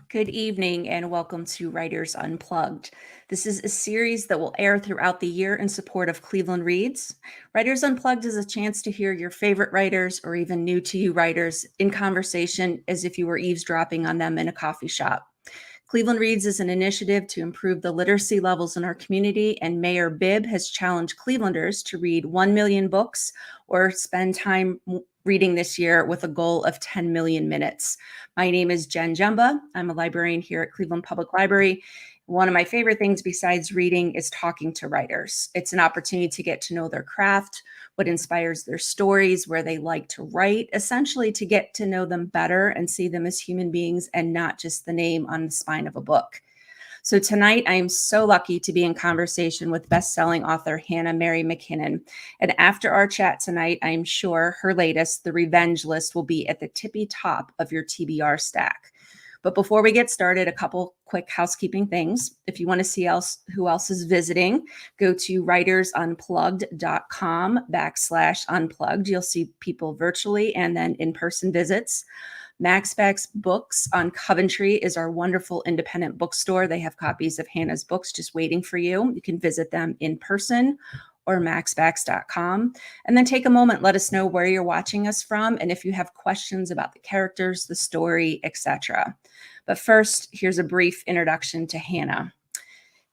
Good evening and welcome to Writers Unplugged. This is a series that will air throughout the year in support of Cleveland Reads. Writers Unplugged is a chance to hear your favorite writers or even new to you writers in conversation as if you were eavesdropping on them in a coffee shop. Cleveland Reads is an initiative to improve the literacy levels in our community, and Mayor Bibb has challenged Clevelanders to read 1 million books or spend time reading this year with a goal of 10 million minutes. My name is Jen Jumba. I'm a librarian here at Cleveland Public Library. One of my favorite things besides reading is talking to writers. It's an opportunity to get to know their craft, what inspires their stories, where they like to write, essentially to get to know them better and see them as human beings and not just the name on the spine of a book. So tonight, I am so lucky to be in conversation with best-selling author Mary McKinnon. And after our chat tonight, I'm sure her latest, The Revenge List, will be at the tippy top of your TBR stack. But before we get started, a couple quick housekeeping things. If you want to see who else is visiting, go to writersunplugged.com/unplugged. You'll see people virtually and then in-person visits. Maxbeck's Books on Coventry is our wonderful independent bookstore. They have copies of Hannah's books just waiting for you. You can visit them in person or maxbacks.com. And then take a moment, let us know where you're watching us from and if you have questions about the characters, the story, etc. But first, here's a brief introduction to Hannah.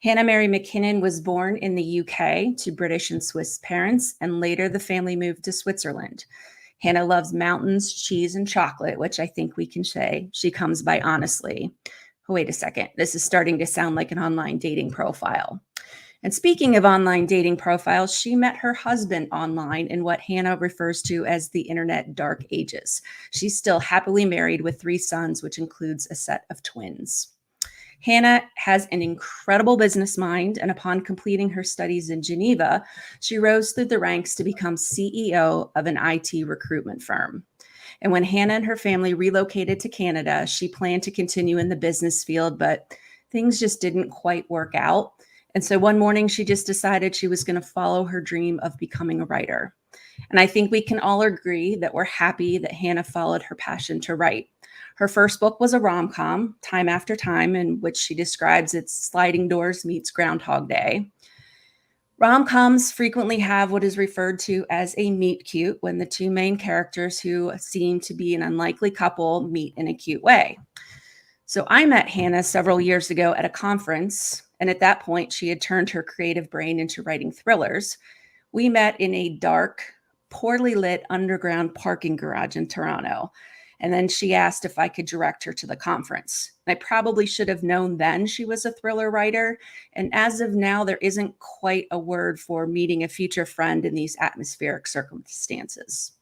Mary McKinnon was born in the UK to British and Swiss parents, and later the family moved to Switzerland. Hannah loves mountains, cheese, and chocolate, which I think we can say she comes by honestly. Oh, wait a second. This is starting to sound like an online dating profile. And speaking of online dating profiles, she met her husband online in what Hannah refers to as the internet dark ages. She's still happily married with 3 sons, which includes a set of twins. Hannah has an incredible business mind, and upon completing her studies in Geneva, she rose through the ranks to become CEO of an IT recruitment firm. And when Hannah and her family relocated to Canada, she planned to continue in the business field, but things just didn't quite work out. And so one morning, she just decided she was going to follow her dream of becoming a writer. And I think we can all agree that we're happy that Hannah followed her passion to write. Her first book was a rom-com, Time After Time, in which she describes its sliding doors meets Groundhog Day. Rom-coms frequently have what is referred to as a meet cute, when the 2 main characters who seem to be an unlikely couple meet in a cute way. So I met Hannah several years ago at a conference, and at that point, she had turned her creative brain into writing thrillers. We met in a dark, poorly lit underground parking garage in Toronto. And then she asked if I could direct her to the conference. I probably should have known then she was a thriller writer. And as of now, there isn't quite a word for meeting a future friend in these atmospheric circumstances.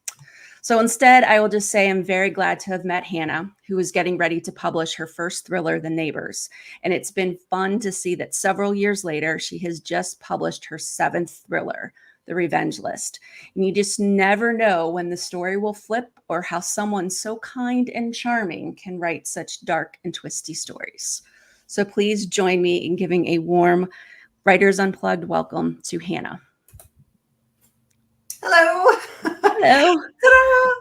So instead, I will just say I'm very glad to have met Hannah, who is getting ready to publish her first thriller, The Neighbors. And it's been fun to see that several years later, she has just published her 7th thriller, The Revenge List. And you just never know when the story will flip or how someone so kind and charming can write such dark and twisty stories. So please join me in giving a warm Writers Unplugged welcome to Hannah. Hello. Hello.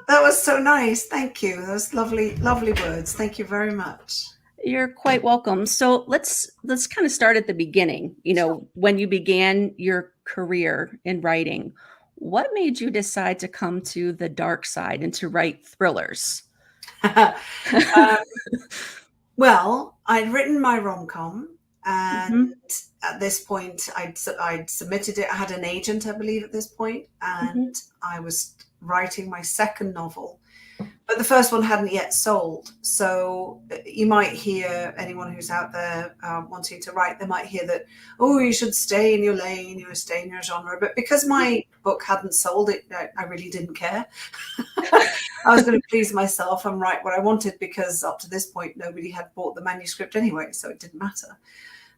That was so nice. Thank you. Those lovely, lovely words. Thank you very much. You're quite welcome. So let's kind of start at the beginning. You know, when you began your career in writing, what made you decide to come to the dark side and to write thrillers? Well, I'd written my rom-com, and at this point, I'd submitted it. I had an agent, I believe, at this point, and I was writing my second novel. But the first one hadn't yet sold. So you might hear, anyone who's out there wanting to write, they might hear that, oh, you should stay in your lane, you know, stay in your genre. But because my book hadn't sold, I really didn't care. I was going to please myself and write what I wanted, because up to this point, nobody had bought the manuscript anyway, so it didn't matter.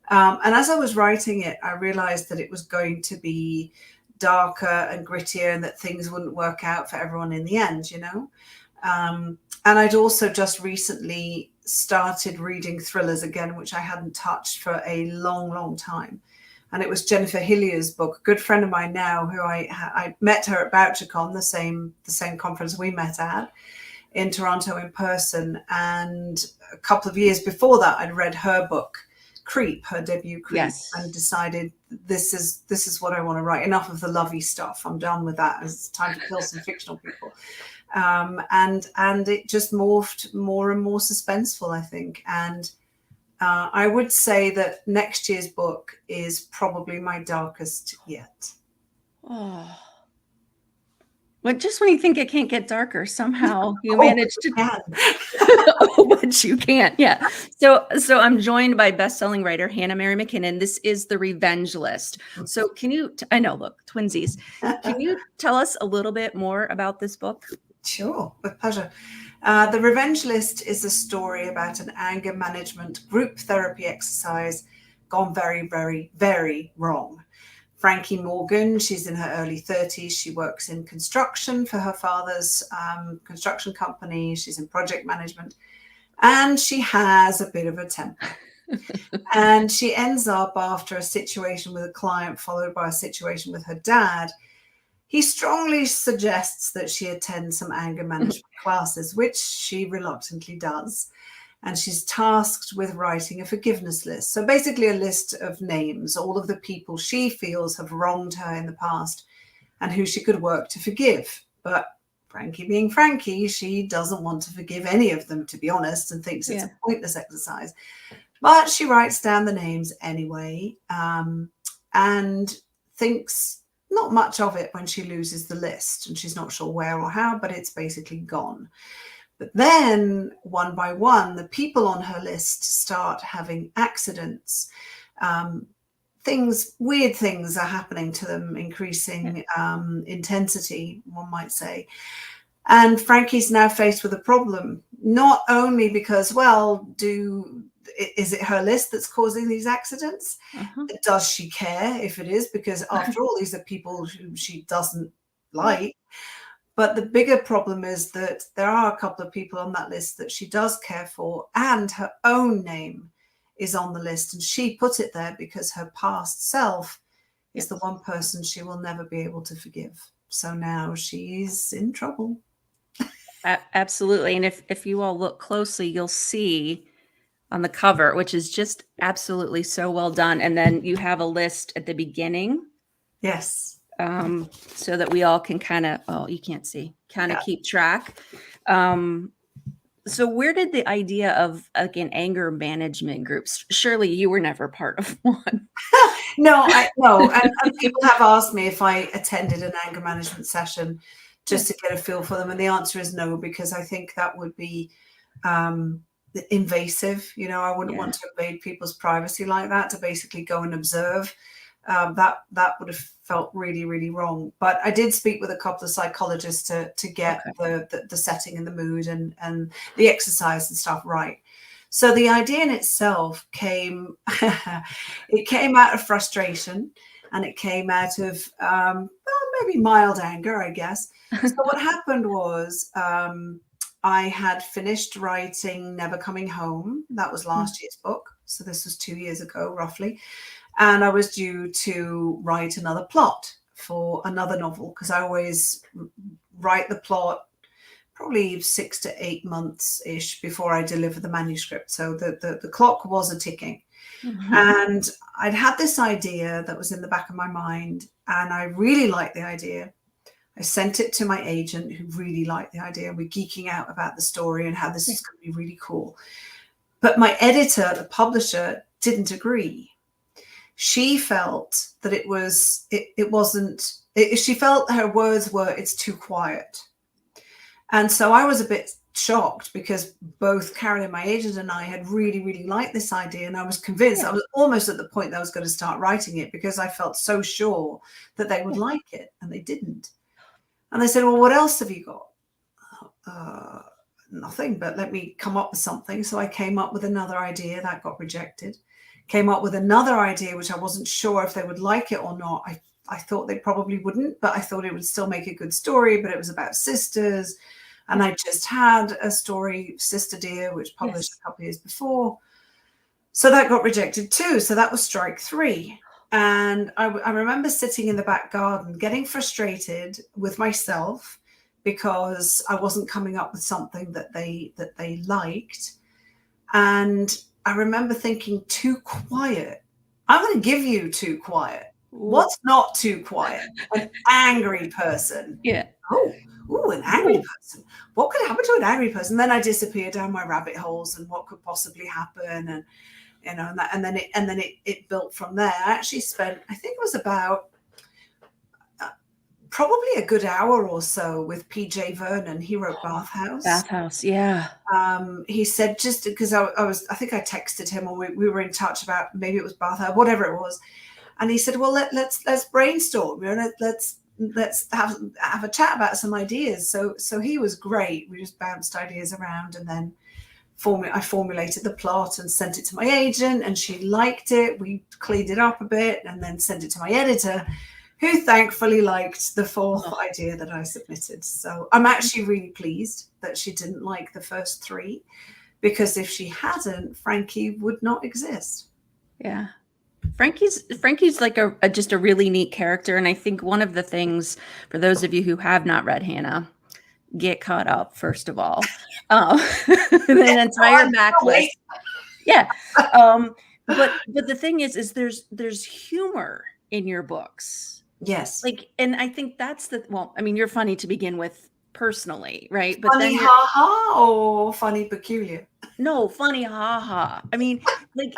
And as I was writing it, I realized that it was going to be darker and grittier and that things wouldn't work out for everyone in the end, you know. And I'd also just recently started reading thrillers again, which I hadn't touched for a long, long time. And it was Jennifer Hillier's book, a good friend of mine now, who I met her at BoucherCon, the same conference we met at. in Toronto in person. And a couple of years before that, I'd read her book, Creep, her debut Creep, Yes. and decided this is what I want to write. Enough of the lovey stuff. I'm done with that. It's time to kill some fictional people. And it just morphed more and more suspenseful, I think. And I would say that next year's book is probably my darkest yet. Oh. But just when you think it can't get darker, somehow you Oh, manage to. can. Oh, but you can't. Yeah. So I'm joined by best-selling writer Hannah Mary McKinnon. This is The Revenge List. So can you? I know, look, twinsies. Can you tell us a little bit more about this book? Sure, with pleasure. The Revenge List is a story about an anger management group therapy exercise gone very, very, very wrong. Frankie Morgan, she's in her early 30s. She works in construction for her father's construction company. She's in project management, and she has a bit of a temper. And she ends up, after a situation with a client followed by a situation with her dad, he strongly suggests that she attend some anger management classes, which she reluctantly does. And she's tasked with writing a forgiveness list. So basically a list of names, all of the people she feels have wronged her in the past and who she could work to forgive. But Frankie being Frankie, she doesn't want to forgive any of them, to be honest, and thinks it's a pointless exercise. But she writes down the names anyway, and thinks not much of it when she loses the list, and she's not sure where or how, but it's basically gone. But then, one by one, the people on her list start having accidents. Weird things are happening to them, increasing intensity, one might say. And Frankie's now faced with a problem, not only because, well, is it her list that's causing these accidents? Does she care if it is? Because after all, these are people who she doesn't like. But the bigger problem is that there are a couple of people on that list that she does care for, and her own name is on the list. And she put it there because her past self is the one person she will never be able to forgive. So now she's in trouble. Absolutely. And if you all look closely, you'll see on the cover, which is just absolutely so well done. And then you have a list at the beginning. Yes. So that we all can kind of, you can't see, keep track. So where did the idea of, again, anger management groups, surely you were never part of one. No. And people have asked me if I attended an anger management session just to get a feel for them. And the answer is no, because I think that would be invasive. I wouldn't want to invade people's privacy like that, to basically go and observe. That would have felt really, really wrong. But I did speak with a couple of psychologists to get the setting and the mood and the exercise and stuff right. So the idea in itself came out of frustration, and it came out of maybe mild anger, I guess. So what happened was I had finished writing Never Coming Home. That was last year's book. So this was 2 years ago, roughly. And I was due to write another plot for another novel, because I always write the plot probably 6 to 8 months-ish before I deliver the manuscript. So the clock was a ticking. And I'd had this idea that was in the back of my mind, and I really liked the idea. I sent it to my agent, who really liked the idea. We're geeking out about the story and how this is going to be really cool. But my editor, the publisher, didn't agree. She felt that she felt her words were, it's too quiet. And so I was a bit shocked, because both Carolyn, my agent, and I had really, really liked this idea. And I was convinced, I was almost at the point that I was going to start writing it, because I felt so sure that they would like it, and they didn't. And they said, well, what else have you got? Nothing, but let me come up with something. So I came up with another idea that got rejected. Came up with another idea, which I wasn't sure if they would like it or not. I thought they probably wouldn't, but I thought it would still make a good story. But it was about sisters. And I just had a story, Sister Dear, which published a couple of years before. So that got rejected too. So that was strike 3. And I remember sitting in the back garden, getting frustrated with myself, because I wasn't coming up with something that they liked. And I remember thinking, too quiet. I'm going to give you too quiet. Ooh. What's not too quiet? An angry person. Yeah. An angry person. What could happen to an angry person? Then I disappear down my rabbit holes and what could possibly happen, and and then it built from there. I actually spent, I think it was about probably a good hour or so with PJ Vernon. He wrote Bathhouse. Bathhouse, yeah. He said, just because I think I texted him, or we were in touch about, maybe it was Bathhouse, whatever it was, and he said, well, let's brainstorm, let's have a chat about some ideas. So he was great. We just bounced ideas around, and then I formulated the plot and sent it to my agent, and she liked it. We cleaned it up a bit and then sent it to my editor, who thankfully liked the fourth idea that I submitted. So I'm actually really pleased that she didn't like the first three, because if she hadn't, Frankie would not exist. Yeah. Frankie's like just a really neat character. And I think one of the things, for those of you who have not read Hannah, get caught up, first of all. The entire backlist. Yeah. But the thing is there's humor in your books. Yes. Like, and I think that's you're funny to begin with personally, right? But funny ha-ha or funny peculiar? No, funny ha-ha. I mean, like,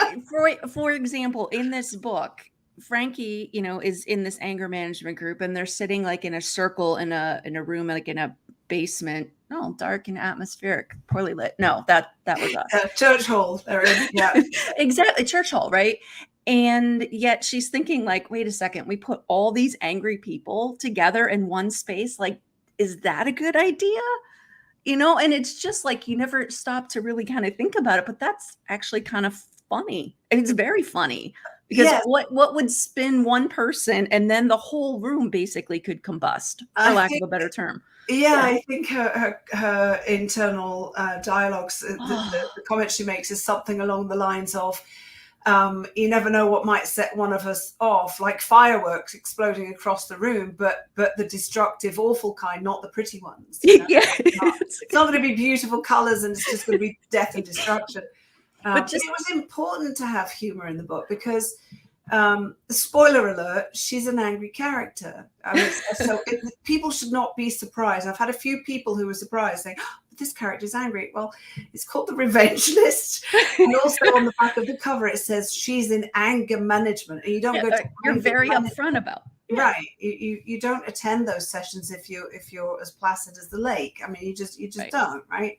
for example, in this book, Frankie, is in this anger management group, and they're sitting like in a circle in a room, like in a basement. No, dark and atmospheric, poorly lit. No, that was us. Church hall. Yeah. Exactly, church hall, right? And yet she's thinking, like, wait a second, we put all these angry people together in one space. Like, is that a good idea? And it's just like, you never stop to really kind of think about it, but that's actually kind of funny. It's very funny, because what would spin one person, and then the whole room basically could combust, for lack of a better term. Yeah, I think her internal dialogues, the comment she makes is something along the lines of, you never know what might set one of us off, like fireworks exploding across the room, but the destructive, awful kind, not the pretty ones. Yeah. It's not going to be beautiful colors, and it's just going to be death and destruction. But it was important to have humor in the book, because spoiler alert, she's an angry character. People should not be surprised. I've had a few people who were surprised, saying, this character is angry. Well, it's called The Revenge List, and also on the back of the cover it says she's in anger management, and you don't go to you're very upfront about. Right. You don't attend those sessions if you're as placid as the lake. I mean, you just right. Don't, right?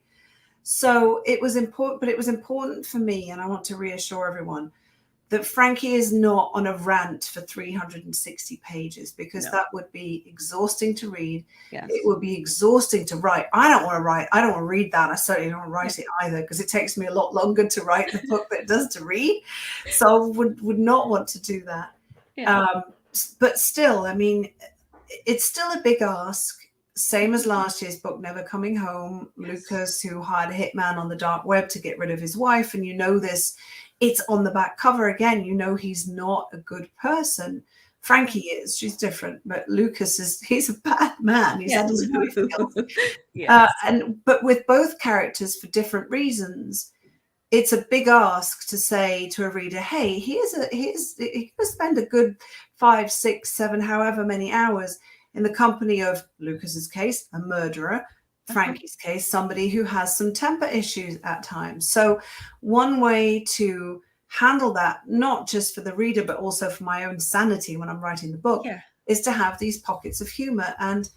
So it was important, but it was important for me, and I want to reassure everyone that Frankie is not on a rant for 360 pages, because that would be exhausting to read. Yes. It would be exhausting to write. I don't want to write. I don't want to read that. I certainly don't want to write it either, because it takes me a lot longer to write the book than it does to read. So I would not want to do that. Yeah. But still, I mean, it's still a big ask. Same as last year's book, Never Coming Home. Yes. Lucas, who hired a hitman on the dark web to get rid of his wife, and this. It's on the back cover again. He's not a good person. Frankie is. She's different. But Lucas he's a bad man. He's yes. But with both characters, for different reasons, it's a big ask to say to a reader, hey, he could spend a good 5, 6, 7, however many hours in the company of, Lucas's case, a murderer, Frankie's case, somebody who has some temper issues at times. So one way to handle that, not just for the reader, but also for my own sanity when I'm writing the book, is to have these pockets of humor. And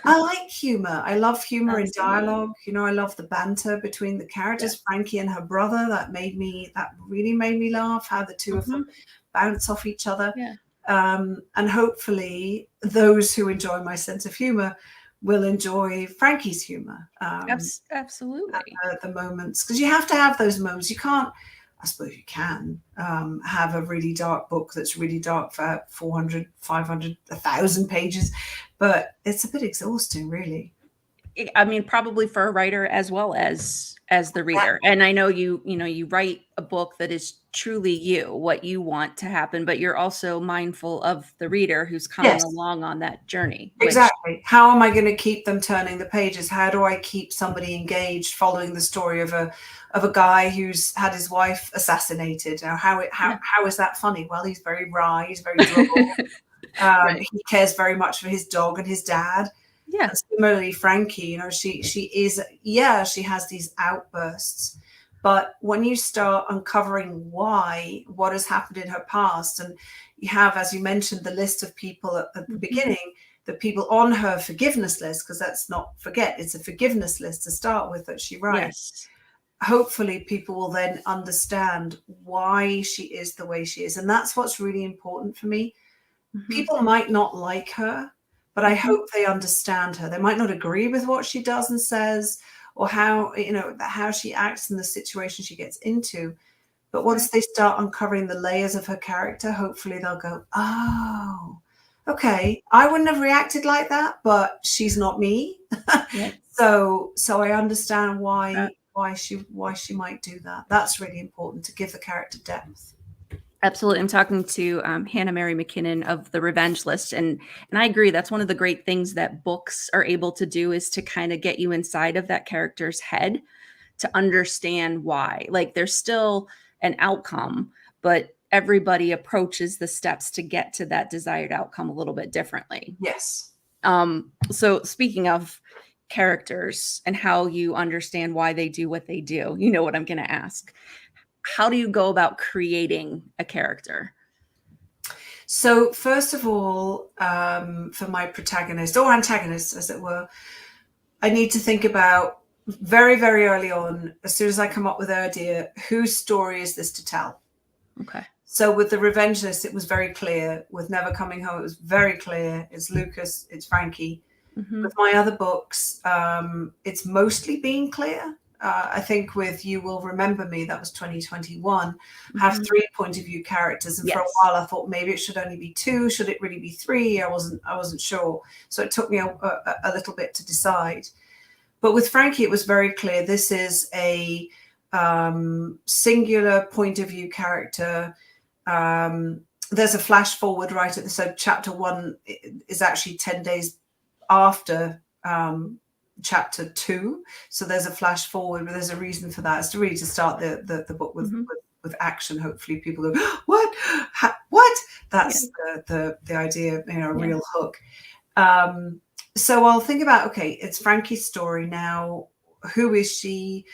I like humor. I love humor in dialogue. I love the banter between the characters, Frankie and her brother. That really made me laugh, how the two of them bounce off each other. Yeah. And hopefully those who enjoy my sense of humor will enjoy Frankie's humor. Absolutely. At the moments, because you have to have those moments. You can't, I suppose you can have a really dark book that's really dark for 400, 500, 1,000 pages, but it's a bit exhausting, really. I mean, probably for a writer as well as the reader. And I know you write a book that is truly you, what you want to happen, but you're also mindful of the reader who's coming Yes. along on that journey, which Exactly. How am I going to keep them turning the pages? How do I keep somebody engaged following the story of a guy who's had his wife assassinated? Now, yeah. how is that funny? Well, he's very wry, he's very droll. Right. He cares very much for his dog and his dad. Yeah. And similarly, Frankie, she is, yeah, she has these outbursts. But when you start uncovering what has happened in her past, and you have, as you mentioned, the list of people at the beginning, the people on her forgiveness list, because let's not forget, it's a forgiveness list to start with that she writes. Yes. Hopefully people will then understand why she is the way she is. And that's what's really important for me. People might not like her, but I hope they understand her. They might not agree with what she does and says, or how she acts in the situation she gets into. But once they start uncovering the layers of her character, hopefully they'll go, oh, okay, I wouldn't have reacted like that, but she's not me. Yeah. So I understand why she might do that. That's really important, to give the character depth. Absolutely. I'm talking to Hannah Mary McKinnon of The Revenge List. And I agree. That's one of the great things that books are able to do, is to kind of get you inside of that character's head to understand why. Like, there's still an outcome, but everybody approaches the steps to get to that desired outcome a little bit differently. Yes. So speaking of characters and how you understand why they do what they do, you know what I'm going to ask. How do you go about creating a character? So first of all, for my protagonist or antagonist, as it were, I need to think about very, very early on, as soon as I come up with an idea, whose story is this to tell? Okay. So with The Revenge List, it was very clear. With Never Coming Home, it was very clear. It's Lucas, it's Frankie. With my other books, it's mostly been clear. I think with You Will Remember Me, that was 2021, have 3 point of view characters. And for a while I thought maybe it should only be 2. Should it really be 3? I wasn't sure. So it took me a little bit to decide. But with Frankie, it was very clear. This is a singular point of view character. There's a flash forward right at the, so chapter 1 is actually 10 days after chapter 2, so there's a flash forward, but there's a reason for that. It's to really to start the book with action. Hopefully people go, what that's the idea, a real hook. So I'll think about, okay, it's Frankie's story now. Who is she?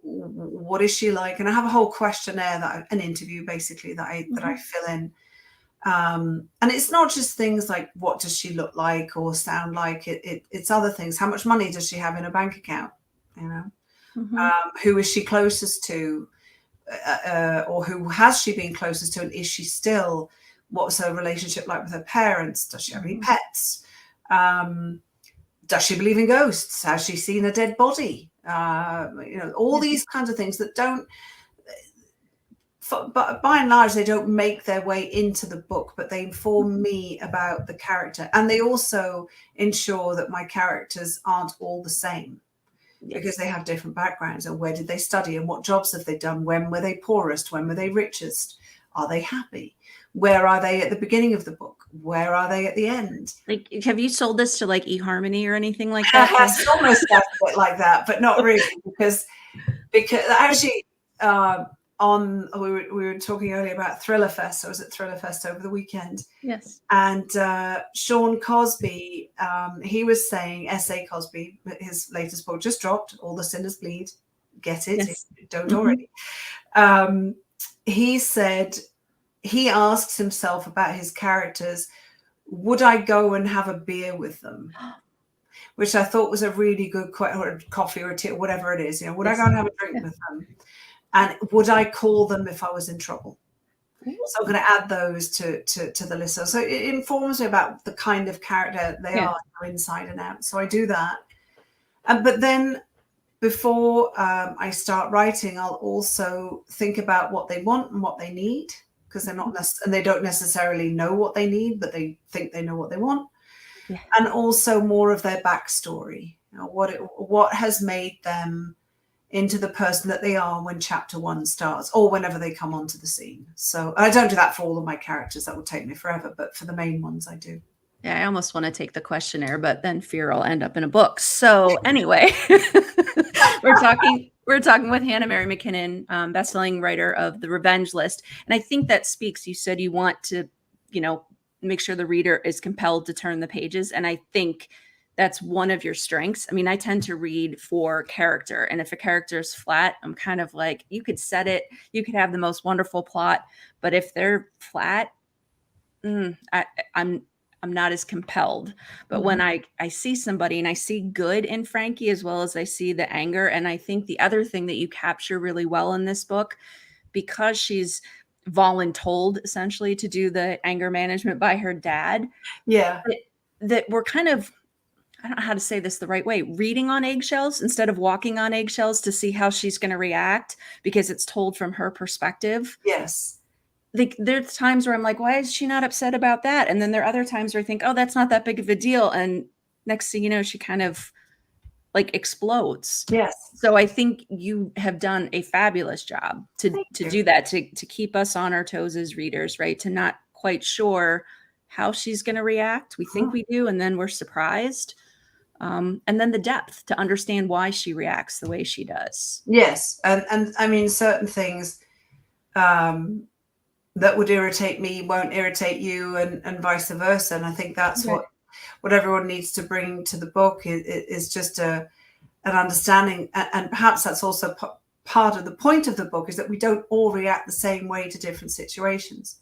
What is she like? And I have a whole questionnaire, an interview basically, that I fill in. And it's not just things like what does she look like or sound like, it's other things. How much money does she have in a bank account? Who is she closest to, or who has she been closest to, and is she still? What's her relationship like with her parents? Does she have any pets? Does she believe in ghosts? Has she seen a dead body? All these kinds of things that don't, but by and large, they don't make their way into the book, but they inform me about the character. And they also ensure that my characters aren't all the same, because they have different backgrounds. And where did they study, and what jobs have they done? When were they poorest? When were they richest? Are they happy? Where are they at the beginning of the book? Where are they at the end? Like, have you sold this to like eHarmony or anything like that? It's almost a bit like that, but not really, because actually, we were talking earlier about Thriller Fest. I was at Thriller Fest over the weekend. Yes. And Sean Cosby, he was saying, S.A. Cosby, his latest book just dropped, All the Sinners Bleed. Get it? Yes. If you don't already. He said, he asks himself about his characters, would I go and have a beer with them? Which I thought was a really good question, or a coffee or a tea, or whatever it is. Would I go and have a drink with them? And would I call them if I was in trouble? So I'm going to add those to the list. So it informs me about the kind of character they are inside and out. So I do that. But then before I start writing, I'll also think about what they want and what they need, because they're not and they don't necessarily know what they need, but they think they know what they want. And also more of their backstory. what has made them into the person that they are when chapter 1 starts, or whenever they come onto the scene. So I don't do that for all of my characters. That would take me forever, but for the main ones, I do. Yeah, I almost want to take the questionnaire, but then fear I'll end up in a book. So anyway, we're talking with Hannah Mary McKinnon, bestselling writer of The Revenge List. And I think that speaks, you said you want to, make sure the reader is compelled to turn the pages. And I think that's one of your strengths. I mean, I tend to read for character. And if a character is flat, I'm kind of like, you could set it, you could have the most wonderful plot, but if they're flat, I'm not as compelled. But when I see somebody and I see good in Frankie as well as I see the anger, and I think the other thing that you capture really well in this book, because she's voluntold essentially to do the anger management by her dad, Yeah. that we're kind of, I don't know how to say this the right way, reading on eggshells instead of walking on eggshells to see how she's going to react because it's told from her perspective. Yes. There's times where I'm like, why is she not upset about that? And then there are other times where I think, oh, that's not that big of a deal. And next thing you know, she kind of like explodes. Yes. So I think you have done a fabulous job to do that, to keep us on our toes as readers, right? To not quite sure how she's going to react. We think we do, and then we're surprised. And then the depth to understand why she reacts the way she does. Yes. And I mean, certain things that would irritate me won't irritate you, and vice versa. And I think that's what everyone needs to bring to the book is just an understanding. And perhaps that's also part of the point of the book, is that we don't all react the same way to different situations.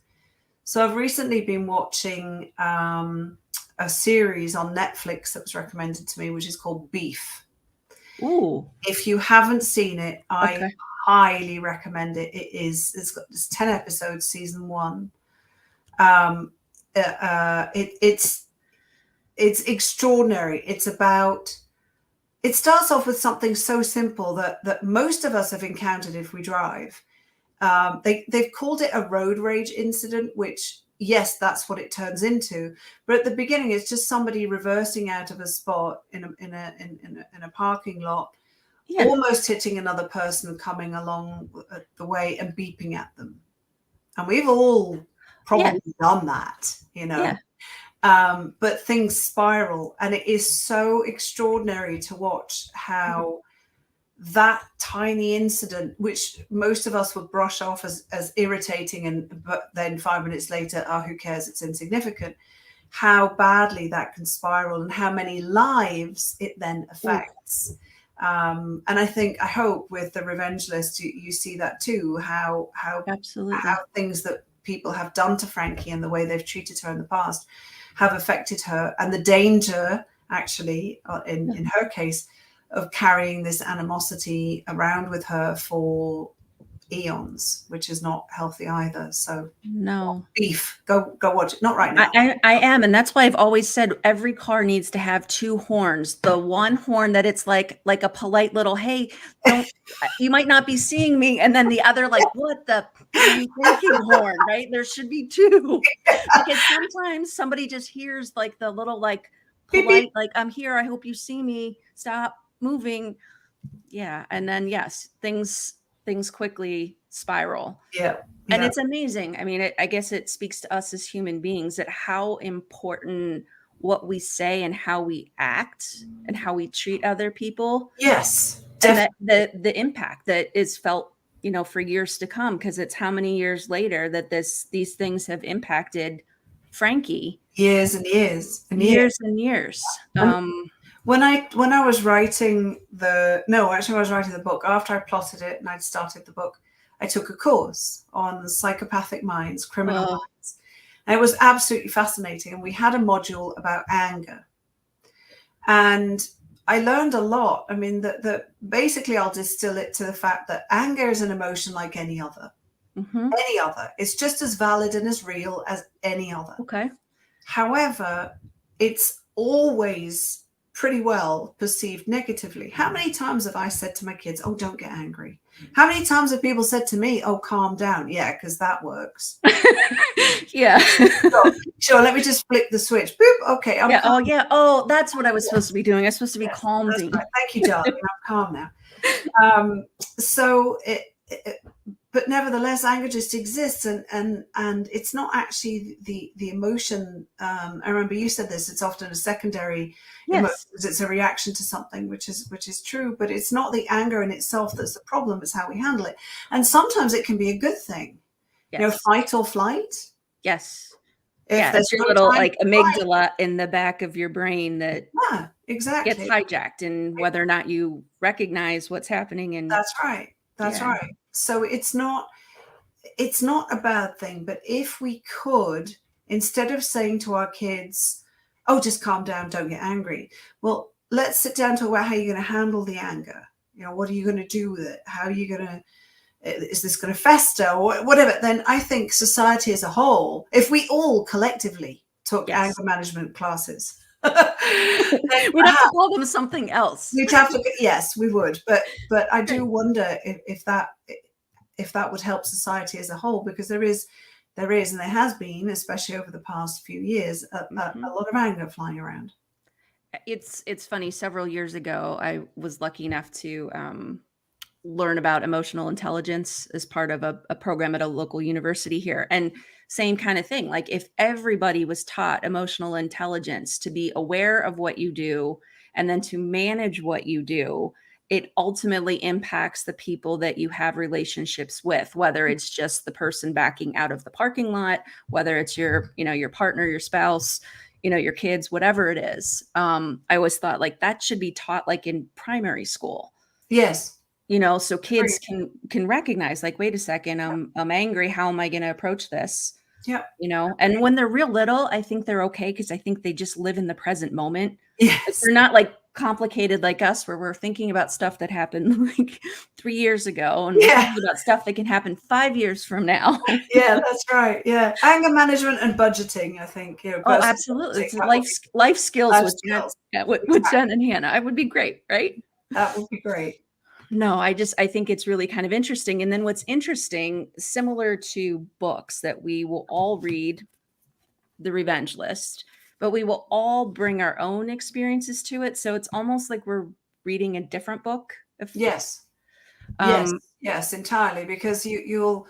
So I've recently been watching a series on Netflix that was recommended to me, which is called Beef. Ooh. If you haven't seen it, I highly recommend it. It's 10 episodes, season 1. It's extraordinary. It starts off with something so simple that most of us have encountered if we drive. They've called it a road rage incident, which, yes, that's what it turns into. But at the beginning, it's just somebody reversing out of a spot in a parking lot, almost hitting another person coming along the way and beeping at them. And we've all probably done that, but things spiral. And it is so extraordinary to watch how that tiny incident, which most of us would brush off as irritating, but then 5 minutes later, oh, who cares, it's insignificant, how badly that can spiral and how many lives it then affects. And I hope with The Revenge List, you see that too, how absolutely how things that people have done to Frankie and the way they've treated her in the past have affected her, and the danger actually in her case of carrying this animosity around with her for eons, which is not healthy either. So no. Beef, go watch it. Not right now. I am, and that's why I've always said every car needs to have 2 horns. The one horn that it's like a polite little, hey, don't, you might not be seeing me, and then the other, like, what the are you thinking horn, right? There should be 2, because sometimes somebody just hears like the little like polite, like, I'm here, I hope you see me, stop moving. Yeah, and then yes, things quickly spiral. And it's amazing. I mean, I guess it speaks to us as human beings that how important what we say and how we act and how we treat other people. Yes, and that the impact that is felt, for years to come, because it's how many years later that these things have impacted Frankie. Years and years and years and years. When I was writing I was writing the book. After I plotted it and I'd started the book, I took a course on psychopathic minds, criminal minds. And it was absolutely fascinating. And we had a module about anger. And I learned a lot. I mean, that basically I'll distill it to the fact that anger is an emotion like any other. Any other. It's just as valid and as real as any other. Okay. However, it's always pretty well perceived negatively. How many times have I said to my kids, oh, don't get angry? How many times have people said to me, oh, calm down? Yeah, because that works. Yeah. Sure, let me just flick the switch. Boop. Okay, I'm Yeah. calm. Oh, yeah. Oh, that's what I was supposed to be doing. I was supposed to be Yes, calming. that's right. Thank you, darling. I'm calm now. So but nevertheless, anger just exists, and it's not actually the emotion. I remember you said this. It's often a secondary emotion. Yes. It's a reaction to something, which is true. But it's not the anger in itself that's the problem. It's how we handle it. And sometimes it can be a good thing. Yes. Fight or flight. Yes. If Yeah, there's it's your no little time like to fight, amygdala in the back of your brain that yeah, gets exactly. hijacked, and whether or not you recognize what's happening. And That's right. That's yeah. right. So it's not a bad thing, but if we could, instead of saying to our kids, oh, just calm down, don't get angry, well, let's sit down and talk about how you're going to handle the anger. What are you going to do with it? How are you going to, is this going to fester or whatever? Then I think society as a whole, if we all collectively took Yes. anger management classes, We'd have to call them something else. we'd have to, yes, we would. But I do wonder if that would help society as a whole, because there is and there has been, especially over the past few years, a lot of anger flying around. It's funny. Several years ago, I was lucky enough to learn about emotional intelligence as part of a program at a local university here. And same kind of thing. Like, if everybody was taught emotional intelligence, to be aware of what you do and then to manage what you do, it ultimately impacts the people that you have relationships with, whether it's just the person backing out of the parking lot, whether it's your partner, your spouse, your kids, whatever it is. I always thought like that should be taught like in primary school. Yes. So kids can recognize, like, wait a second, I'm angry. How am I going to approach this? Yeah. And when they're real little, I think they're okay, because I think they just live in the present moment. Yes. They're not like complicated like us, where we're thinking about stuff that happened like 3 years ago, and we're thinking about stuff that can happen 5 years from now. Yeah, that's right. Yeah, anger management and budgeting, I think. Oh, absolutely. It's life skills with Jen and Hannah. I would be great, right? That would be great. No, I think it's really kind of interesting. And then what's interesting, similar to books, that we will all read The Revenge List, but we will all bring our own experiences to it. So it's almost like we're reading a different book. Yes. Yes, entirely. Because you'll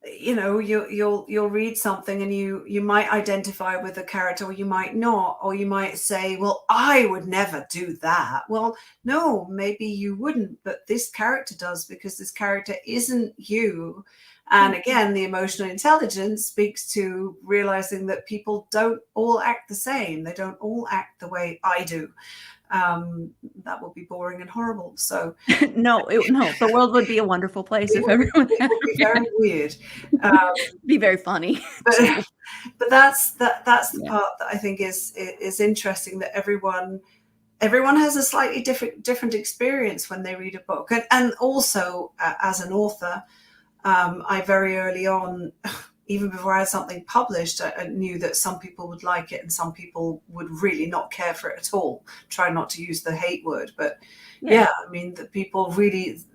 read something and you might identify with the character, or you might not, or you might say, well, I would never do that. Well, no, maybe you wouldn't, but this character does, because this character isn't you. And again, the emotional intelligence speaks to realizing that people don't all act the same. They don't all act the way I do. That would be boring and horrible. So no, the world would be a wonderful place if everyone. It would be very weird. Be very funny. But that's the part that I think is interesting, that everyone has a slightly different experience when they read a book. And also, as an author, I very early on, even before I had something published, I knew that some people would like it and some people would really not care for it at all. Try not to use the hate word, but I mean,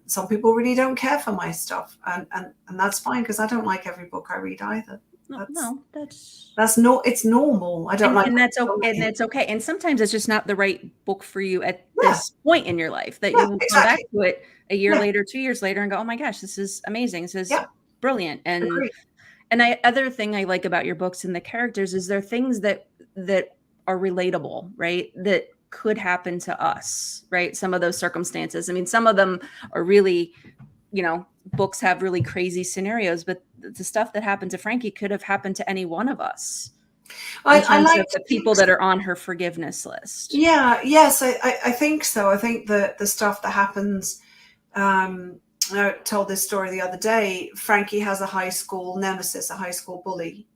some people really don't care for my stuff, and that's fine, because I don't like every book I read either. It's normal. I don't like, and that's okay. And it's okay. And sometimes it's just not the right book for you at this point in your life, that you will come back to it a year later, 2 years later, and go, oh my gosh, this is amazing. This is brilliant. And Agreed. And other thing I like about your books and the characters is they're things that are relatable, right? That could happen to us, right? Some of those circumstances. I mean, some of them are really, books have really crazy scenarios, but the stuff that happened to Frankie could have happened to any one of us. I like the people that are on her forgiveness list. Yeah. Yes, I think so. I think the stuff that happens. I told this story the other day. Frankie has a high school nemesis, a high school bully.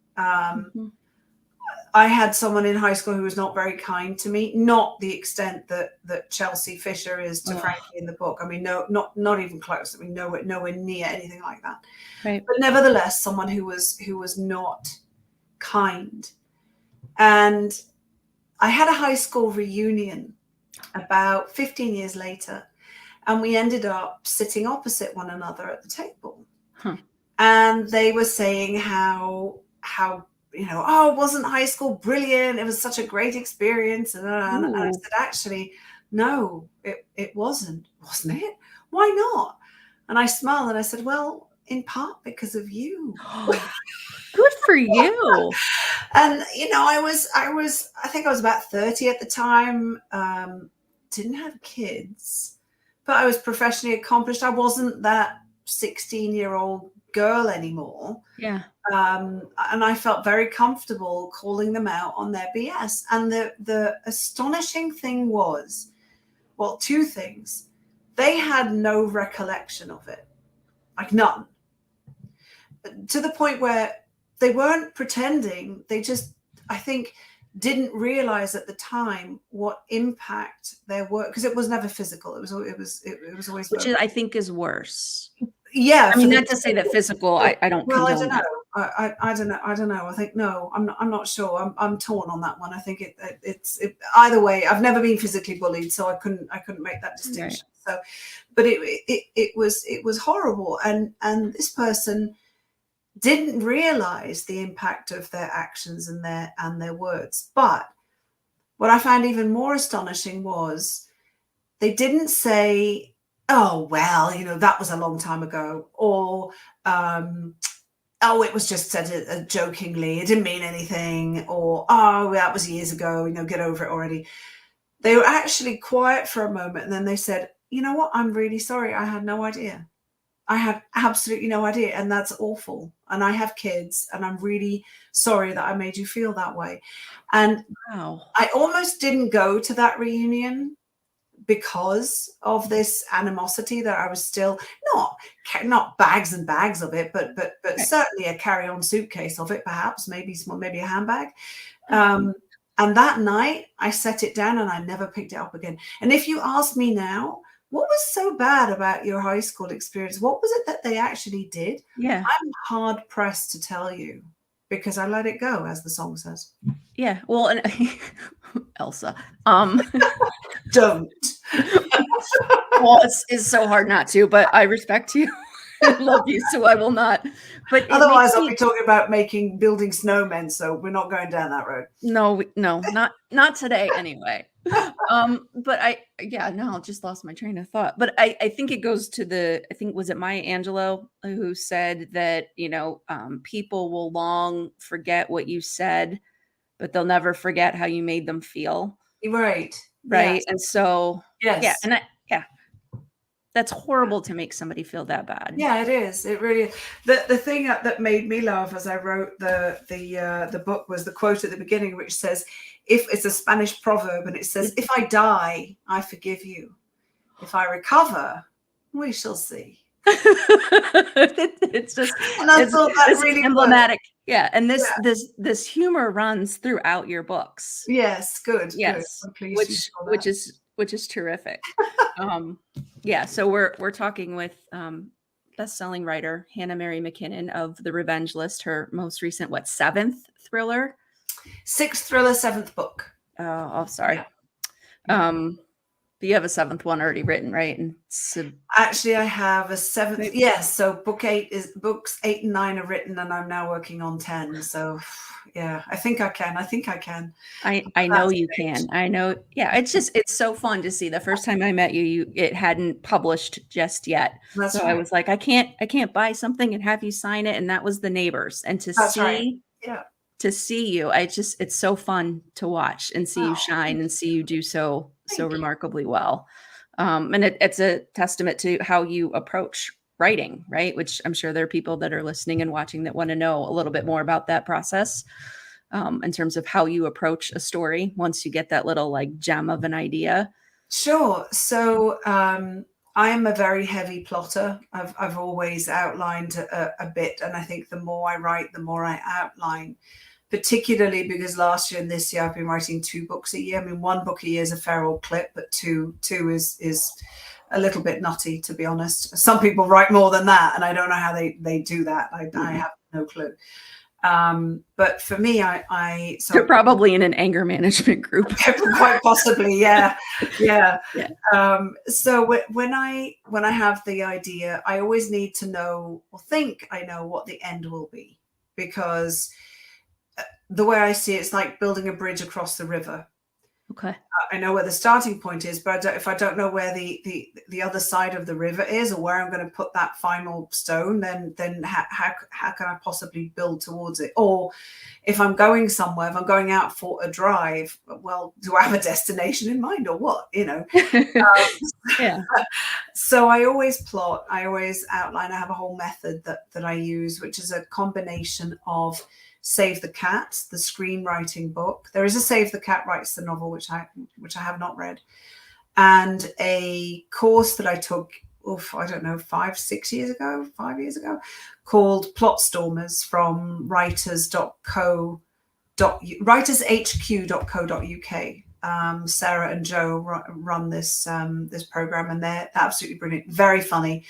I had someone in high school who was not very kind to me, not the extent that Chelsea Fisher is to Frankie in the book. I mean, no, not even close. I mean, nowhere near anything like that. Right. But nevertheless, someone who was not kind. And I had a high school reunion about 15 years later, and we ended up sitting opposite one another at the table. Huh. And they were saying how oh, wasn't high school brilliant? It was such a great experience. And I said, actually, no, it wasn't it? Why not? And I smiled and I said, well, in part because of you. Good for you. And I think I was about 30 at the time. Didn't have kids, but I was professionally accomplished. I wasn't that 16-year-old girl anymore. Yeah. And I felt very comfortable calling them out on their BS. And the astonishing thing was, well, two things. They had no recollection of it, like none, to the point where they weren't pretending. They just, I think, didn't realize at the time what impact their work, because it was never physical. It was always, which is, I think, is worse. Yeah, I mean, not to say that physical. I don't. Well, I condone don't know. that. I don't know. I don't know. I think no. I'm not sure. I'm torn on that one. I think it's either way. I've never been physically bullied, so I couldn't make that distinction. Right. So, but it was horrible, and this person didn't realize the impact of their actions and their words. But what I found even more astonishing was they didn't say, oh, well, that was a long time ago, or oh, it was just said jokingly, it didn't mean anything, or oh, that was years ago, get over it already. They were actually quiet for a moment, and then they said, you know what, I'm really sorry, I had no idea. I had absolutely no idea, and that's awful. And I have kids, and I'm really sorry that I made you feel that way. And wow. I almost didn't go to that reunion because of this animosity that I was still not bags and bags of it, but right. Certainly a carry-on suitcase of it, perhaps maybe a handbag. And that night I set it down and I never picked it up again. And if you ask me now, what was so bad about your high school experience? What was it that they actually did? Yeah, I'm hard pressed to tell you, because I let it go, as the song says. Yeah, well, and Elsa, don't. Well, it's so hard not to, but I respect you. I love you, so I will not. But otherwise, I'll be talking about building snowmen. So we're not going down that road. No, not today, anyway. But I just lost my train of thought. But I think it goes to was it Maya Angelou who said that people will long forget what you said, but they'll never forget how you made them feel. Right. Yes. And so yes, and that's horrible to make somebody feel that bad. Yeah, it is. It really is. The thing that made me laugh as I wrote the book was the quote at the beginning, which says, "If it's a Spanish proverb, and it says, if I die, I forgive you. If I recover, we shall see." It's just, and I thought that really emblematic. Worked. Yeah, and this humor runs throughout your books. Yes, good. Yes, good. Which is terrific. So we're talking with best-selling writer Hannah Mary McKinnon of The Revenge List, her most recent seventh thriller? Sixth thriller, seventh book. Oh, sorry. Yeah. But you have a seventh one already written, right? And actually, I have a seventh. Yes, so books 8 and 9 are written, and I'm now working on 10. So yeah, I think I can. I know you can. I know. Yeah, it's so fun to see. The first time I met you, it hadn't published just yet. That's so right. I was like, I can't buy something and have you sign it, and that was The Neighbors. And to That's see, right. Yeah, to see you, it's so fun to watch and see you shine and see you do so remarkably well. And it's a testament to how you approach writing, right? Which I'm sure there are people that are listening and watching that want to know a little bit more about that process, in terms of how you approach a story once you get that little gem of an idea. Sure. So I am a very heavy plotter. I've always outlined a bit, and I think the more I write, the more I outline. Particularly because last year and this year I've been writing 2 books a year. I mean, 1 book a year is a fair old clip, but two is a little bit nutty, to be honest. Some people write more than that, and I don't know how they do that. I have no clue. But for me, You're probably in an anger management group. quite possibly, yeah. Yeah. So when I have the idea, I always need to know or think I know what the end will be, because the way I see it, it's like building a bridge across the river. Okay. I know where the starting point is, but if I don't know where the other side of the river is, or where I'm going to put that final stone, then how can I possibly build towards it? Or if I'm going somewhere, if I'm going out for a drive, well, do I have a destination in mind or what? Yeah. So I always plot, I always outline. I have a whole method that I use, which is a combination of Save the Cat, the screenwriting book. There is a Save the Cat Writes the Novel, which I have not read, and a course that I took, I don't know, 5 years ago, called Plot Stormers from writershq.co.uk. Sarah and Joe run this program, and they're absolutely brilliant, very funny,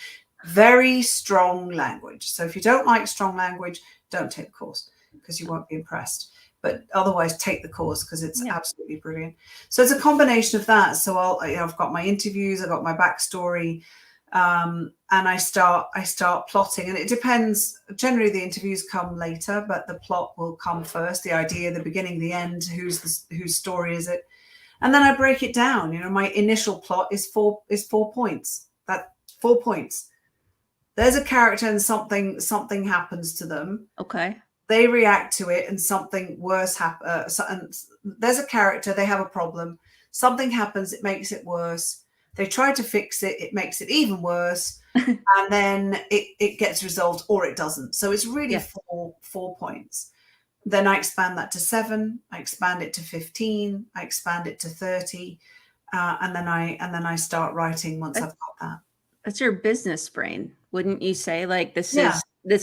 very strong language. So if you don't like strong language, don't take the course, because you won't be impressed. But otherwise, take the course, because it's absolutely brilliant. So it's a combination of that. So I've got my interviews, I've got my backstory, and I start plotting. And it depends. Generally, the interviews come later, but the plot will come first. The idea, the beginning, the end. Whose story is it? And then I break it down. My initial plot is 4 points. That 4 points. There's a character and something happens to them. Okay. They react to it and something worse happens. There's a character, they have a problem. Something happens, it makes it worse. They try to fix it, it makes it even worse. And then it gets resolved, or it doesn't. So it's really 4 points. Then I expand that to 7. I expand it to 15. I expand it to 30. And then I start writing once I've got that. That's your business brain, wouldn't you say? Like this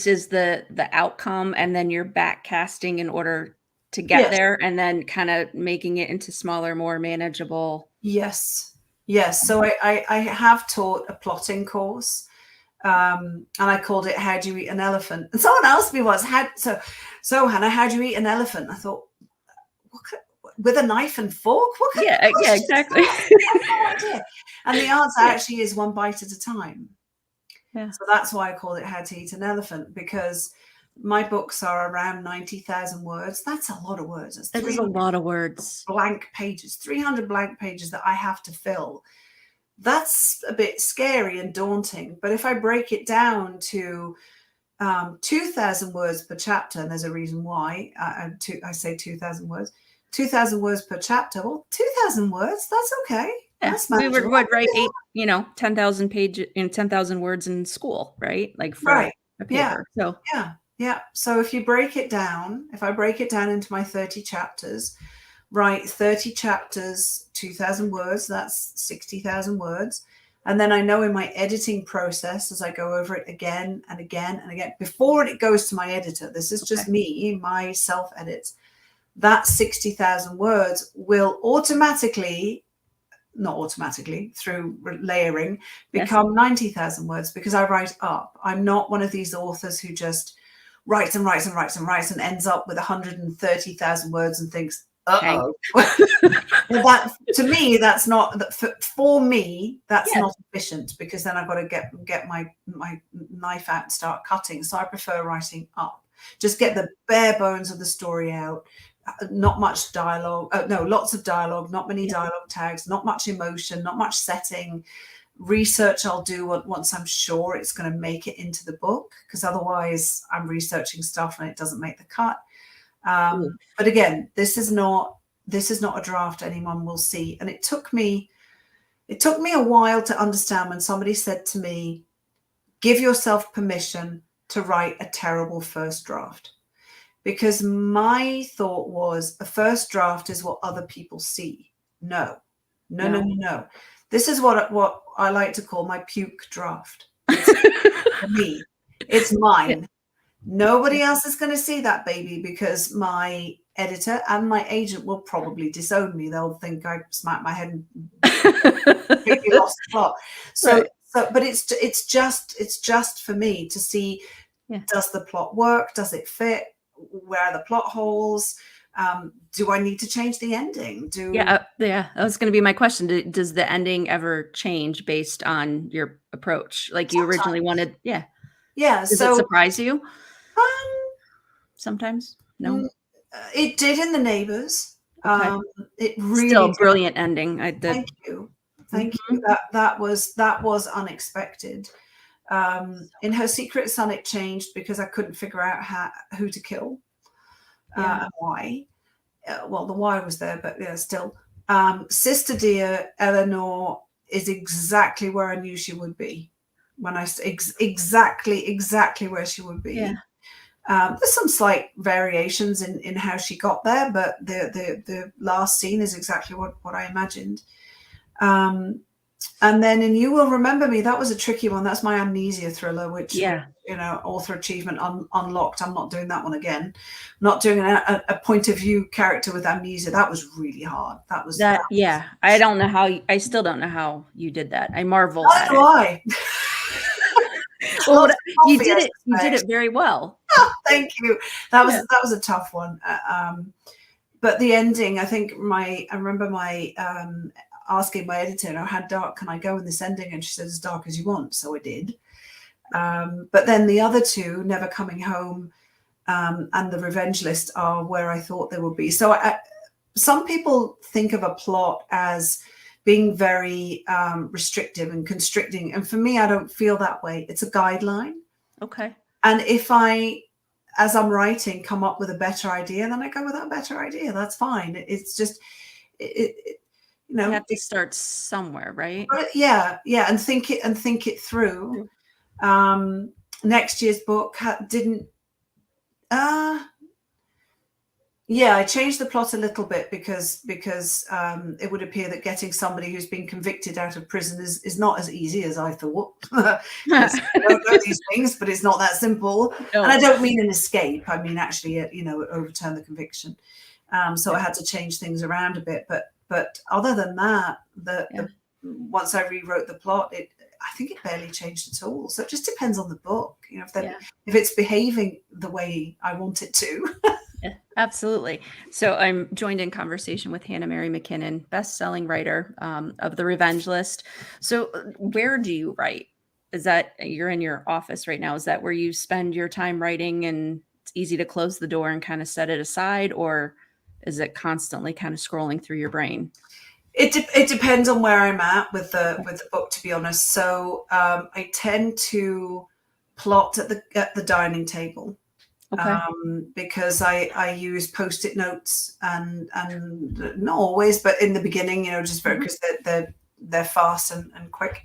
is the outcome, and then you're back casting in order to get there, and then kind of making it into smaller, more manageable. Yes. So I have taught a plotting course, and I called it "How Do You Eat an Elephant?" And someone asked me once, so Hannah, how do you eat an elephant? I thought, with a knife and fork? What kind of exactly. I have no idea. And the answer actually is 1 bite at a time. Yeah. So that's why I call it How to Eat an Elephant, because my books are around 90,000 words. That's a lot of words. That is a lot of words. Blank pages, 300 blank pages that I have to fill. That's a bit scary and daunting. But if I break it down to 2,000 words per chapter, and there's a reason why I say 2,000 words. 2,000 words per chapter. Well, 2,000 words, that's okay. Yeah. We would write 10,000 pages in 10,000 words in school, right? Like for a paper. So if you break it down, if I break it down into my 30 chapters, write 30 chapters, 2,000 words, that's 60,000 words. And then I know in my editing process, as I go over it again and again and again, before it goes to my editor, this is just me, my self-edits, that 60,000 words will not automatically through layering, become 90,000 words, because I write up. I'm not one of these authors who just writes and writes and writes and writes and ends up with 130,000 words and thinks, well, that, to me, that's not, for me, that's not efficient, because then I've got to get my knife out and start cutting. So I prefer writing up. Just get the bare bones of the story out. Not much dialogue. Lots of dialogue, not many dialogue tags, not much emotion, not much setting. Research I'll do once I'm sure it's going to make it into the book, because otherwise I'm researching stuff and it doesn't make the cut. But again, this is not a draft anyone will see. And it took me a while to understand when somebody said to me, give yourself permission to write a terrible first draft. Because my thought was a first draft is what other people see. No. This is what I like to call my puke draft. It's for me. It's mine. Nobody else is going to see that baby, because my editor and my agent will probably disown me. They'll think I smacked my head and completely lost the plot. But it's just for me to see, does the plot work? Does it fit? where are the plot holes? Do I need to change the ending? Yeah, that was going to be my question. Does the ending ever change based on your approach? Like you originally wanted, yeah. Yeah. Does it So surprise you um, sometimes? No. it did in The Neighbors. Okay. It really Still did. brilliant ending. Thank you. Thank you. Mhm. That was unexpected. In Her Secret Son, it changed because I couldn't figure out who to kill Yeah. and why. Well, the why was there, but yeah, still. Sister Dear, Eleanor is exactly where I knew she would be. Exactly where she would Yeah. be. There's some slight variations in how she got there, but the last scene is exactly what I imagined. And then in You Will Remember Me, that was a tricky one. That's my amnesia thriller, which Yeah. author achievement unlocked. I'm not doing that one again. I'm not doing a point of view character with amnesia. That was really hard. Yeah. I still don't know how you did that. I marvel Neither at do it. I. Well, Lots of coffee, I you did suspect. it very well. Thank you. That was Yeah. a tough one. But the ending, I think I remember my asking my editor, how dark can I go in this ending? And she said, as dark as you want. So I did. But then the other two, Never Coming Home and The Revenge List, are where I thought they would be. So some people think of a plot as being very restrictive and constricting. And for me, I don't feel that way. It's a guideline. Okay. And if I, as I'm writing, come up with a better idea, then I go with that better idea. That's fine. It's just, You have to start somewhere, right? yeah, and think it through. Next year's book didn't. Yeah, I changed the plot a little bit because it would appear that getting somebody who's been convicted out of prison is not as easy as I thought. Because I don't know these things, but it's not that simple. No. And I don't mean an escape. I mean actually, overturn the conviction. So I had to change things around a bit. But other than that, once I rewrote the plot, I think it barely changed at all. So it just depends on the book. If it's behaving the way I want it to. Yeah, absolutely. So I'm joined in conversation with Mary McKinnon, best-selling writer of The Revenge List. So where do you write? Is that you're in your office right now? Is that where you spend your time writing and it's easy to close the door and kind of set it aside? Or is it constantly kind of scrolling through your brain? It depends on where I'm at with the book, to be honest. So I tend to plot at the dining table. Okay. Because I use Post-it notes and not always, but in the beginning, just because they're fast and quick.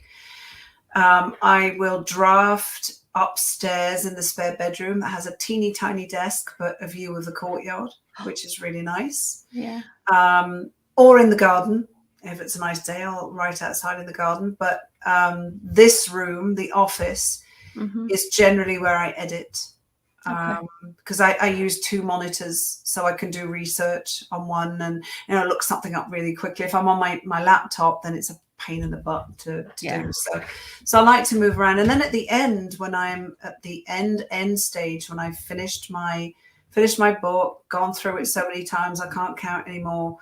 I will draft upstairs in the spare bedroom that has a teeny tiny desk, but a view of the courtyard, which is really nice. Yeah. Or in the garden. If it's a nice day, I'll write outside in the garden. But this room, the office, is generally where I edit. Because I use two monitors, so I can do research on one and look something up really quickly. If I'm on my laptop, then it's a pain in the butt to do. So I like to move around. And then at the end, when I'm at the end stage, when I've finished my book, gone through it so many times I can't count anymore,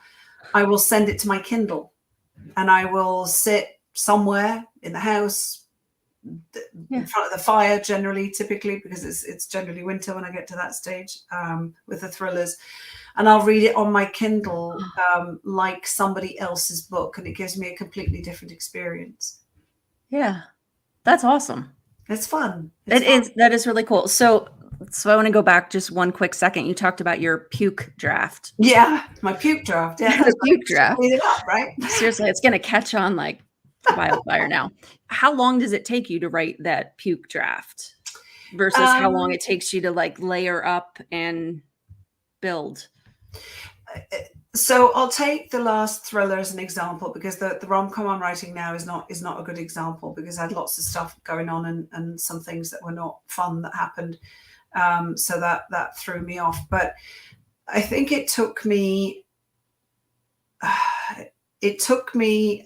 I will send it to my Kindle, and I will sit somewhere in the house. In front of the fire, typically, because it's generally winter when I get to that stage with the thrillers, and I'll read it on my Kindle like somebody else's book, and it gives me a completely different experience. Yeah, that's awesome. It's fun. That is really cool. So I want to go back just one quick second. You talked about your puke draft. Yeah, my puke draft. Yeah, the puke draft. Read it up, right? Seriously, it's going to catch on like wildfire now. How long does it take you to write that puke draft versus how long it takes you to like layer up and build? So I'll take the last thriller as an example, because the rom-com I'm writing now is not a good example, because I had lots of stuff going on and some things that were not fun that happened. So that threw me off. But I think it took me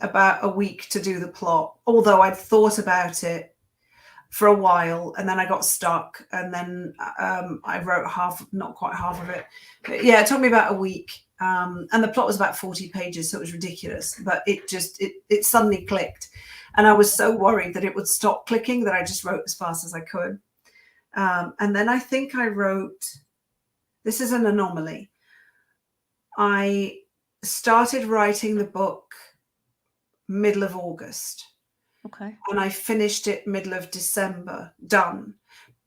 about a week to do the plot, although I'd thought about it for a while, and then I got stuck, and then I wrote not quite half of it. But yeah, it took me about a week, and the plot was about 40 pages, so it was ridiculous. But it suddenly clicked, and I was so worried that it would stop clicking that I just wrote as fast as I could. And then I think I wrote. This is an anomaly. I started writing the book middle of August. Okay. And I finished it middle of December, done.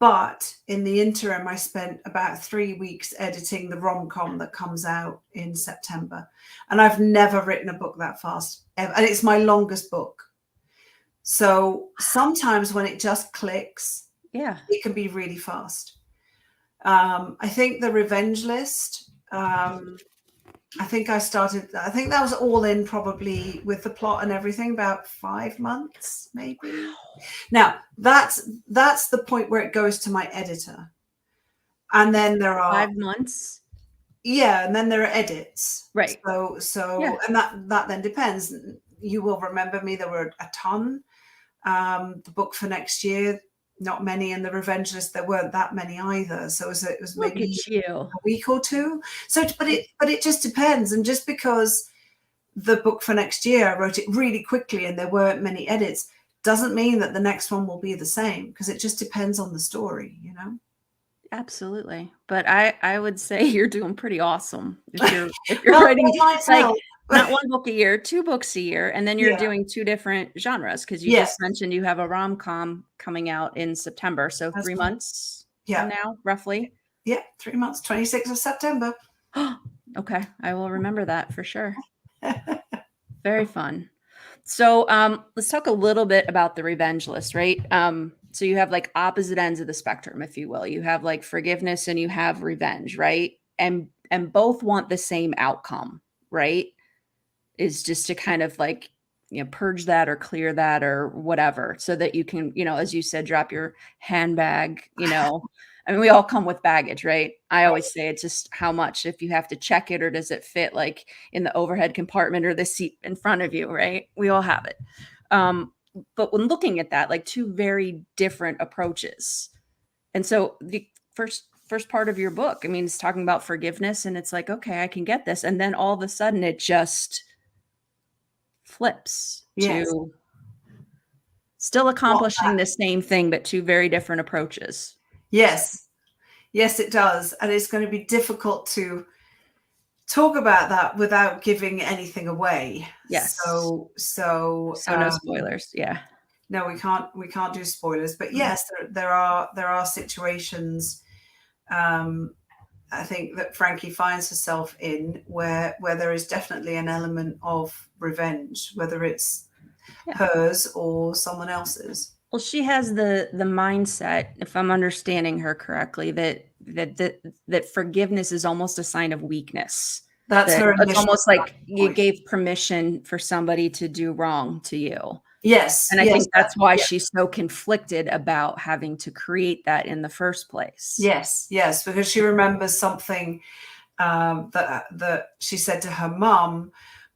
But in the interim, I spent about 3 weeks editing the rom-com that comes out in September. And I've never written a book that fast, ever. And it's my longest book. So sometimes when it just clicks, yeah, it can be really fast. I think the Revenge List, I think that was all in probably with the plot and everything about 5 months, maybe. Wow. Now that's the point where it goes to my editor. And then there are 5 months. Yeah. And then there are edits. Right. So, yeah. And that then depends. You will remember me. There were a ton. The book for next year, not many, and the Revenge List, there weren't that many either. So it was maybe a week or two. So, but it just depends. And just because the book for next year, I wrote it really quickly and there weren't many edits, doesn't mean that the next one will be the same, because it just depends on the story, you know? Absolutely. But I would say you're doing pretty awesome if you're well, writing like not 1 book a year, 2 books a year, and then you're doing 2 different genres, because you just mentioned you have a rom-com coming out in September. So that's 3 months from now, roughly. Yeah, 3 months, 26th of September. Okay. I will remember that for sure. Very fun. So let's talk a little bit about the Revenge List, right? So you have like opposite ends of the spectrum, if you will. You have like forgiveness and you have revenge, right? And both want the same outcome, right? Is just to kind of like, purge that or clear that or whatever, so that you can, as you said, drop your handbag, I mean, we all come with baggage, right? I always say it's just how much, if you have to check it, or does it fit like in the overhead compartment or the seat in front of you, right? We all have it. But when looking at that, like 2 very different approaches. And so the first part of your book, I mean, it's talking about forgiveness, and it's like, okay, I can get this. And then all of a sudden it just flips to still accomplishing the same thing, but 2 very different approaches. Yes. Yes, it does. And it's going to be difficult to talk about that without giving anything away. Yes. So no spoilers. Yeah. No, we can't do spoilers. But yes, there are situations I think that Frankie finds herself in where there is definitely an element of revenge, whether it's hers or someone else's. Well, she has the mindset, if I'm understanding her correctly, that forgiveness is almost a sign of weakness. That's her. It's almost like you gave permission for somebody to do wrong to you. Yes. And I think that's why she's so conflicted about having to create that in the first place. Yes, because she remembers something that she said to her mum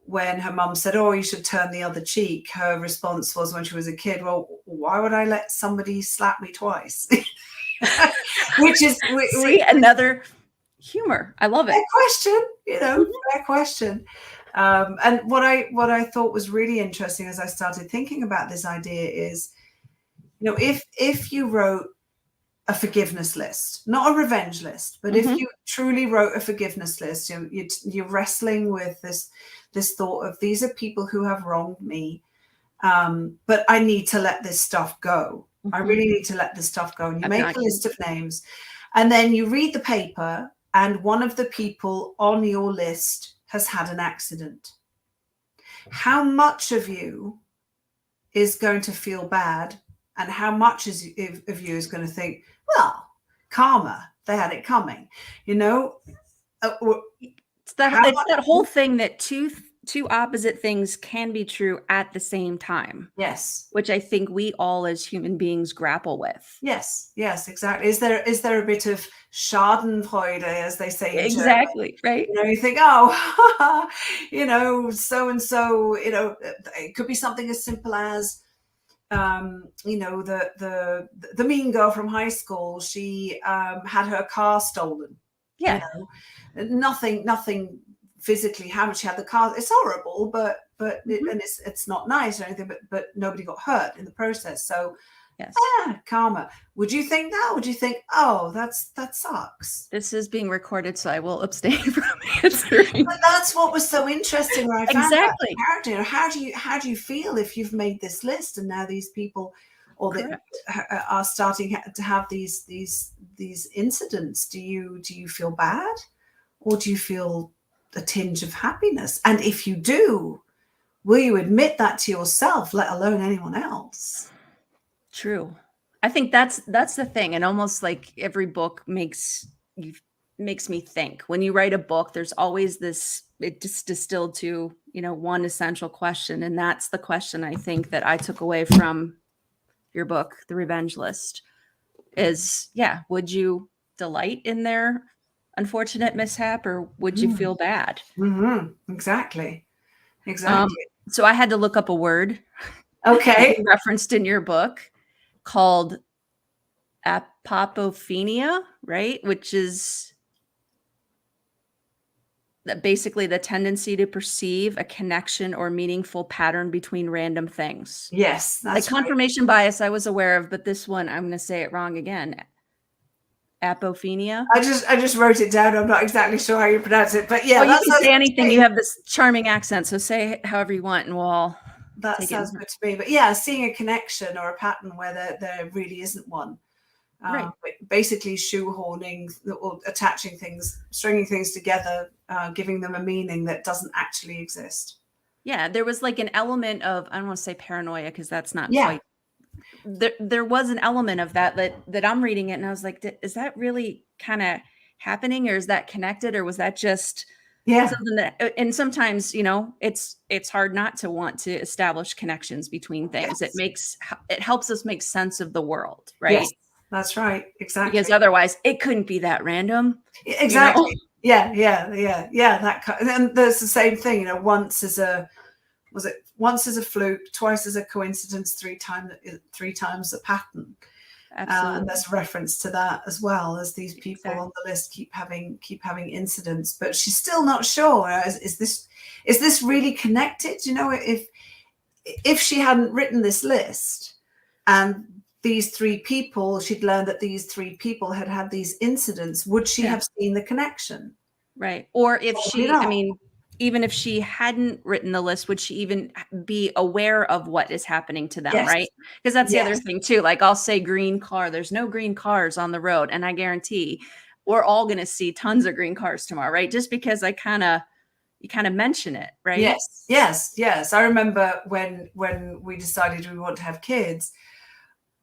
when her mum said, "Oh, you should turn the other cheek." Her response was, when she was a kid, "Well, why would I let somebody slap me twice?" which is another humor. I love it. Fair question, fair question. And what I thought was really interesting as I started thinking about this idea is, if you wrote a forgiveness list, not a revenge list, but if you truly wrote a forgiveness list, you're wrestling with this thought of, these are people who have wronged me, but I need to let this stuff go. I really need to let this stuff go. And you make a list of names, and then you read the paper, and one of the people on your list has had an accident. How much of you is going to feel bad, and how much of you is going to think, well, karma, they had it coming, It's that whole thing that two opposite things can be true at the same time. Yes. Which I think we all as human beings grapple with. Yes, exactly. Is there a bit of Schadenfreude, as they say in exactly, German? Right. You think, oh, so and so, it could be something as simple as you know, the mean girl from high school, she had her car stolen. You Yeah. know, nothing physically how much she had the car. It's horrible, but and it's not nice or anything. But nobody got hurt in the process. So Yes. karma. Would you think that? Would you think, oh, that sucks? This is being recorded, so I will abstain from answering. But that's what was so interesting when I found that Exactly. character. How do you feel if you've made this list and now these people, or that are starting to have these incidents? Do you feel bad, or do you feel a tinge of happiness? And if you do, will you admit that to yourself, let alone anyone else? True. I think that's the thing. And almost like every book makes me think. When you write a book, there's always this, it just distilled to, you know, one essential question. And that's the question I think that I took away from your book, The Revenge List, is, yeah, would you delight in their unfortunate mishap, or would you feel bad? Exactly. So I had to look up a word Okay. referenced in your book called apophenia, right? Which is basically the tendency to perceive a connection or meaningful pattern between random things. Yes, that's like confirmation bias I was aware of, but this one I'm going to say it wrong again. Apophenia. I just wrote it down. I'm not exactly sure how you pronounce it, but yeah, you can say anything. You have this charming accent, so say however you want, and we'll all that take sounds it. good to me. But yeah, seeing a connection or a pattern where there really isn't one. Right. Basically shoehorning or attaching things, stringing things together, giving them a meaning that doesn't actually exist. Yeah, there was like an element of, I don't want to say paranoia because that's not quite. There was an element of that I'm reading it, and I was like, is that really kind of happening, or is that connected, or was that just something that? And sometimes, you know, it's hard not to want to establish connections between things. Yes. It helps us make sense of the world, right? Yes, that's right. Exactly. Because otherwise, it couldn't be that random. Exactly. You know? Yeah. And there's the same thing. You know, once is a fluke, twice is a coincidence, three times a pattern. Absolutely. And there's reference to that as well, as these people on the list keep having incidents. But she's still not sure. Is this really connected? You know, if she hadn't written this list and these three people, she'd learned that these three people had these incidents, would she have seen the connection? Right. Or if I mean, even if she hadn't written the list, would she even be aware of what is happening to them? Yes. Right. Because that's the other thing too. Like I'll say green car, there's no green cars on the road. And I guarantee we're all going to see tons of green cars tomorrow. Right. Just because you kind of mention it. Right. Yes. I remember when we decided we want to have kids,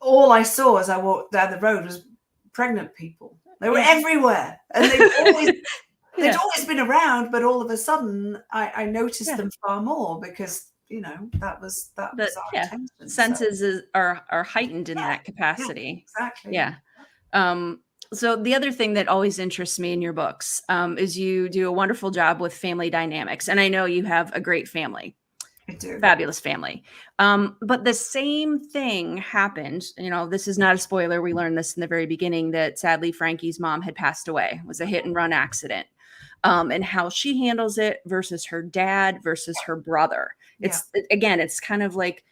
all I saw as I walked down the road was pregnant people. They were everywhere, and they'd always been around, but all of a sudden I noticed them far more because, you know, that was our attention. Senses are heightened in that capacity. Exactly. Yeah. So the other thing that always interests me in your books is you do a wonderful job with family dynamics, and I know you have a great family. I do. Fabulous family. But the same thing happened. You know, this is not a spoiler. We learned this in the very beginning that sadly Frankie's mom had passed away. It was a hit and run accident. And how she handles it versus her dad versus her brother. It's kind of like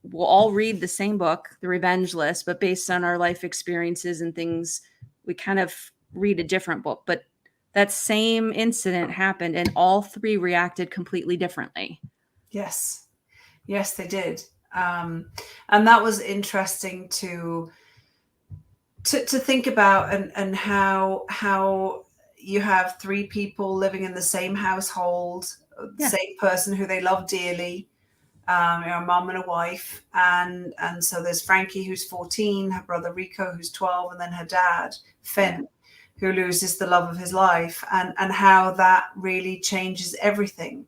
we'll all read the same book, The Revenge List, but based on our life experiences and things, we kind of read a different book. But that same incident happened and all three reacted completely differently. Yes, they did. And that was interesting to think about, and how you have three people living in the same household, the same person who they love dearly, a mom and a wife. And so there's Frankie, who's 14, her brother Rico, who's 12, and then her dad, Finn, who loses the love of his life, and how that really changes everything.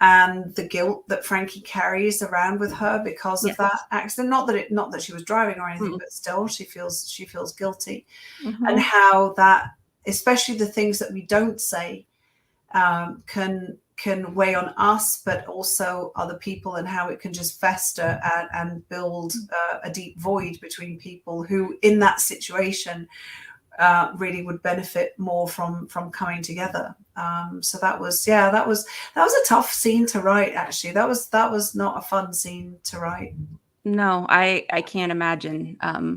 And the guilt that Frankie carries around with her because of that accident. Not that she was driving or anything, but still she feels guilty. And how that, especially the things that we don't say, can can weigh on us, but also other people, and how it can just fester and build a deep void between people who, in that situation, really would benefit more from coming together. So that was a tough scene to write. Actually, that was not a fun scene to write. No, I can't imagine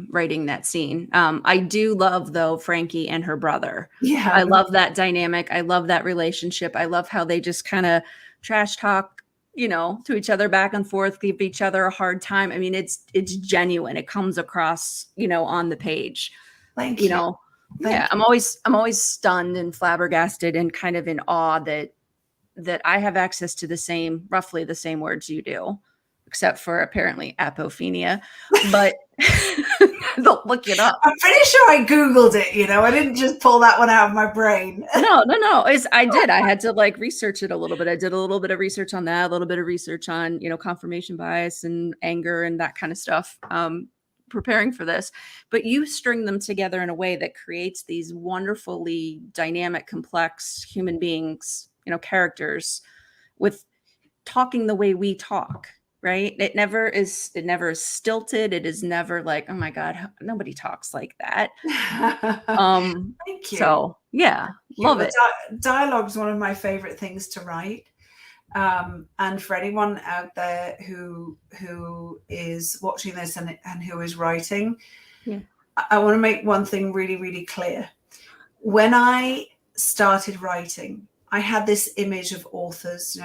writing that scene. I do love, though, Frankie and her brother. I Yeah, love that dynamic. I love that relationship. I love how they just kind of trash talk, to each other back and forth, give each other a hard time. I mean, it's genuine. It comes across, on the page. thank You you. know, Thank yeah. I'm always stunned and flabbergasted and kind of in awe that I have access to roughly the same words you do, except for apparently apophenia. But they'll look it up. I'm pretty sure I Googled it, I didn't just pull that one out of my brain. No. I did. I had to research it a little bit. I did a little bit of research on that, a little bit of research on, confirmation bias and anger and that kind of stuff, preparing for this. But you string them together in a way that creates these wonderfully dynamic, complex human beings, characters with talking the way we talk, right? It never is stilted. It is never like, oh my God, nobody talks like that. Thank you. So yeah, love it. Dialogue is one of my favorite things to write. And for anyone out there who is watching this and who is writing, yeah, I want to make one thing really, really clear. When I started writing, I had this image of authors,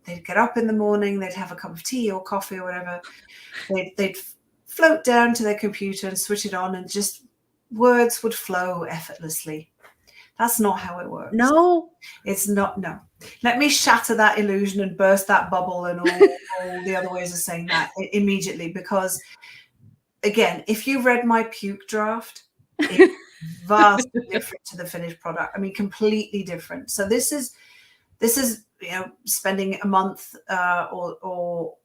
they'd get up in the morning, they'd have a cup of tea or coffee or whatever. They'd float down to their computer and switch it on, and just words would flow effortlessly. That's not how it works. No, it's not. No. Let me shatter that illusion and burst that bubble and all the other ways of saying that immediately. Because, again, if you read my puke draft, it's vastly different to the finished product. I mean, completely different. So this is spending a month or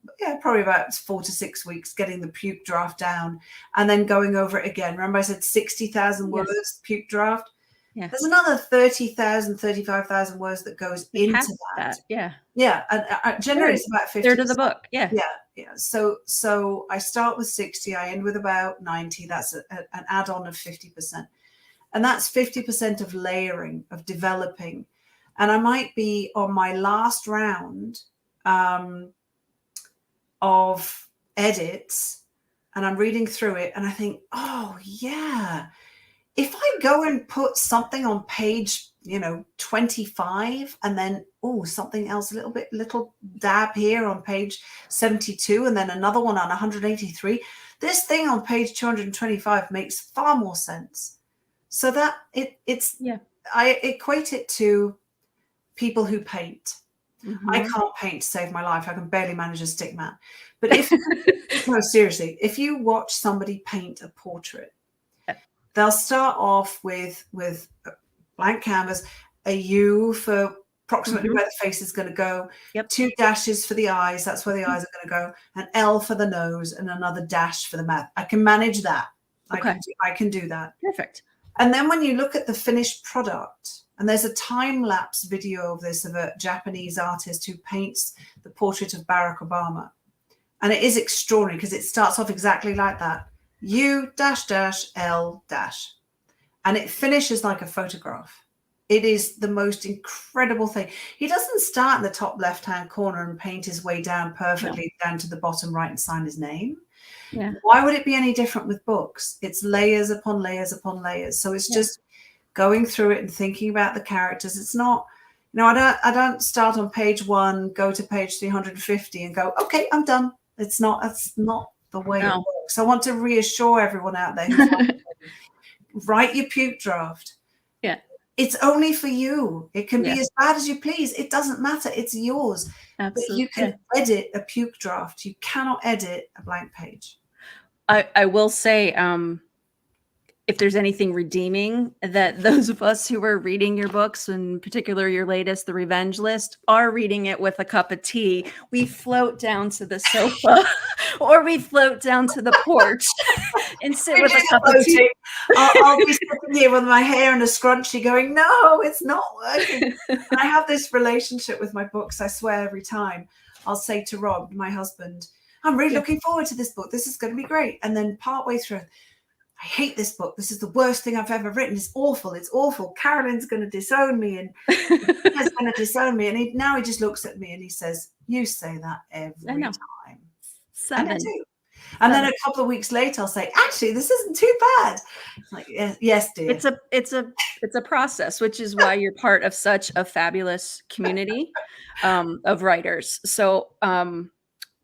probably about 4 to 6 weeks getting the puke draft down, and then going over it again. Remember I said 60,000 words, yes. Puke draft. Yeah. There's another 30,000, 35,000 words that goes into that. Yeah. Yeah. And generally it's about 50%. Third of the book. Yeah. Yeah. So I start with 60, I end with about 90. That's an add-on of 50%. And that's 50% of layering, of developing. And I might be on my last round of edits, and I'm reading through it, and I think, oh, yeah, if I go and put something on page, 25, and then, something else, little dab here on page 72, and then another one on 183, this thing on page 225 makes far more sense. So that I equate it to people who paint. Mm-hmm. I can't paint to save my life. I can barely manage a stick man. But no, seriously, if you watch somebody paint a portrait, they'll start off with a blank canvas, a U for approximately where the face is going to go, 2 dashes for the eyes, that's where the eyes are going to go, an L for the nose, and another dash for the mouth. I can manage that. Okay. I can do that. Perfect. And then when you look at the finished product, and there's a time-lapse video of this, of a Japanese artist who paints the portrait of Barack Obama. And it is extraordinary because it starts off exactly like that. U dash dash L dash. And it finishes like a photograph. It is the most incredible thing. He doesn't start in the top left-hand corner and paint his way down perfectly down to the bottom right and sign his name. Yeah. Why would it be any different with books? It's layers upon layers upon layers. So it's just going through it and thinking about the characters. It's not, I don't start on page 1, go to page 350 and go, okay, I'm done. That's not the way it works. I want to reassure everyone out there who's write your puke draft. Yeah. It's only for you. It can be as bad as you please. It doesn't matter. It's yours. Absolutely. But you can edit a puke draft. You cannot edit a blank page. I will say, if there's anything redeeming, that those of us who are reading your books, in particular your latest, The Revenge List, are reading it with a cup of tea. We float down to the sofa or we float down to the porch and sit with which a is cup of tea. floating. I'll be sitting here with my hair in a scrunchie going, no, it's not working. And I have this relationship with my books. I swear every time I'll say to Rob, my husband, I'm really looking forward to this book. This is going to be great. And then partway through, I hate this book. This is the worst thing I've ever written. It's awful. It's awful. Carolyn's going to disown me and Gina's going to disown me. And now he just looks at me and he says, you say that every time. And I do. And then a couple of weeks later, I'll say, actually, this isn't too bad. It's like, yes, dear. It's a process, which is why you're part of such a fabulous community of writers. So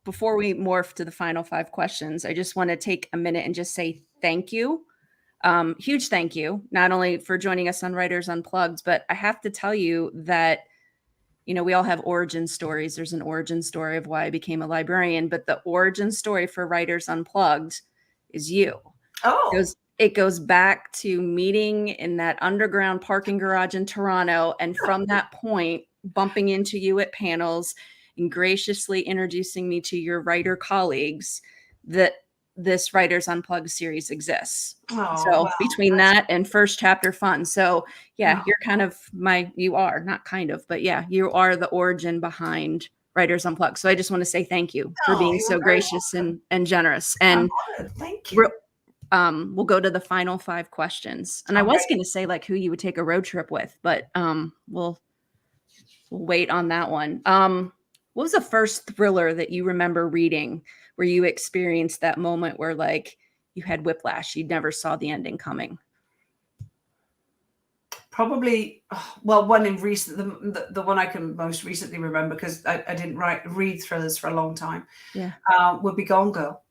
before we morph to the final 5 questions, I just want to take a minute and just say thank you. Huge thank you, not only for joining us on Writers Unplugged, but I have to tell you that, you know, we all have origin stories. There's an origin story of why I became a librarian, but the origin story for Writers Unplugged is you. Oh. It goes back to meeting in that underground parking garage in Toronto. And from that point, bumping into you at panels and graciously introducing me to your writer colleagues, that this Writers Unplugged series exists. Oh, So wow. between that and First Chapter Fun. So yeah, you're kind of you are not kind of, but yeah, you are the origin behind Writers Unplugged. So I just want to say thank you for being so gracious and generous. And thank you. We'll go to the final 5 questions. And I was going to say like who you would take a road trip with, but we'll wait on that one. What was the first thriller that you remember reading where you experienced that moment where like you had whiplash, you never saw the ending coming? Probably, well, one in recent, the one I can most recently remember, because I didn't read thrillers for a long time, would be Gone Girl.